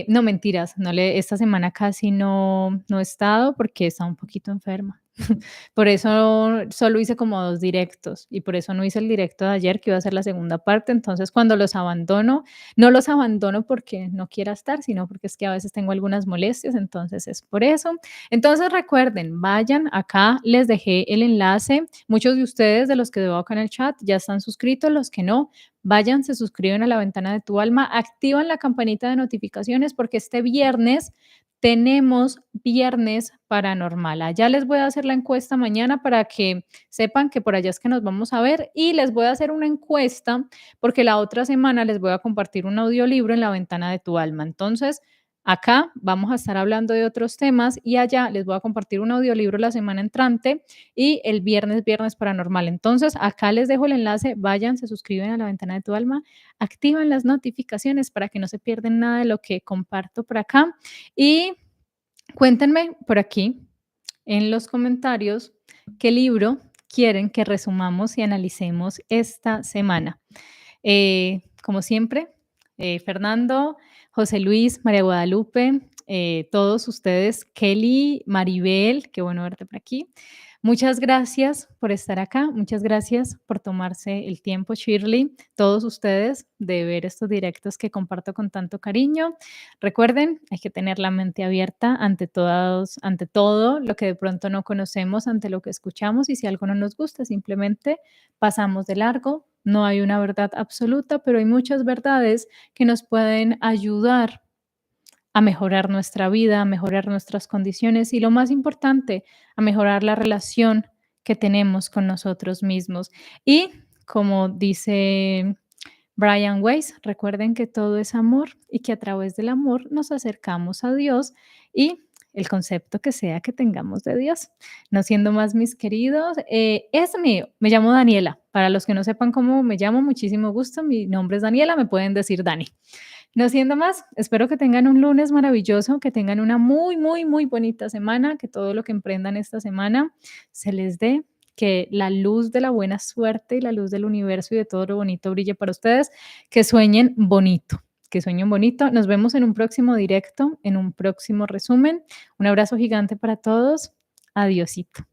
No, mentiras, esta semana casi no he estado porque estaba un poquito enferma. Por eso solo hice como 2 directos, y por eso no hice el directo de ayer, que iba a ser la segunda parte. Entonces, cuando los abandono, no los abandono porque no quiera estar, sino porque es que a veces tengo algunas molestias, entonces es por eso. Entonces, recuerden, vayan, acá les dejé el enlace. Muchos de ustedes, de los que veo acá en el chat, ya están suscritos, los que no, vayan, se suscriben a La Ventana de tu Alma, activan la campanita de notificaciones, porque este viernes tenemos Viernes Paranormal. Allá les voy a hacer la encuesta mañana para que sepan que por allá es que nos vamos a ver, y les voy a hacer una encuesta porque la otra semana les voy a compartir un audiolibro en La Ventana de tu Alma. Entonces, acá vamos a estar hablando de otros temas, y allá les voy a compartir un audiolibro la semana entrante, y el viernes, Viernes Paranormal. Entonces, acá les dejo el enlace, vayan, se suscriben a La Ventana de tu Alma, activan las notificaciones para que no se pierdan nada de lo que comparto por acá, y cuéntenme por aquí en los comentarios qué libro quieren que resumamos y analicemos esta semana. Como siempre, Fernando, José Luis, María Guadalupe, todos ustedes, Kelly, Maribel, qué bueno verte por aquí. Muchas gracias por estar acá, muchas gracias por tomarse el tiempo, Shirley, todos ustedes, de ver estos directos que comparto con tanto cariño. Recuerden, hay que tener la mente abierta ante todo lo que de pronto no conocemos, ante lo que escuchamos, y si algo no nos gusta, simplemente pasamos de largo. No hay una verdad absoluta, pero hay muchas verdades que nos pueden ayudar a mejorar nuestra vida, a mejorar nuestras condiciones, y lo más importante, a mejorar la relación que tenemos con nosotros mismos. Y como dice Brian Weiss, recuerden que todo es amor y que a través del amor nos acercamos a Dios y el concepto que sea que tengamos de Dios. No siendo más, mis queridos, es mío. Me llamo Daniela. Para los que no sepan cómo me llamo, muchísimo gusto. Mi nombre es Daniela, me pueden decir Dani. No siendo más, espero que tengan un lunes maravilloso, que tengan una muy, muy, muy bonita semana, que todo lo que emprendan esta semana se les dé, que la luz de la buena suerte y la luz del universo y de todo lo bonito brille para ustedes, que sueñen bonito, que sueñen bonito. Nos vemos en un próximo directo, en un próximo resumen. Un abrazo gigante para todos. Adiosito.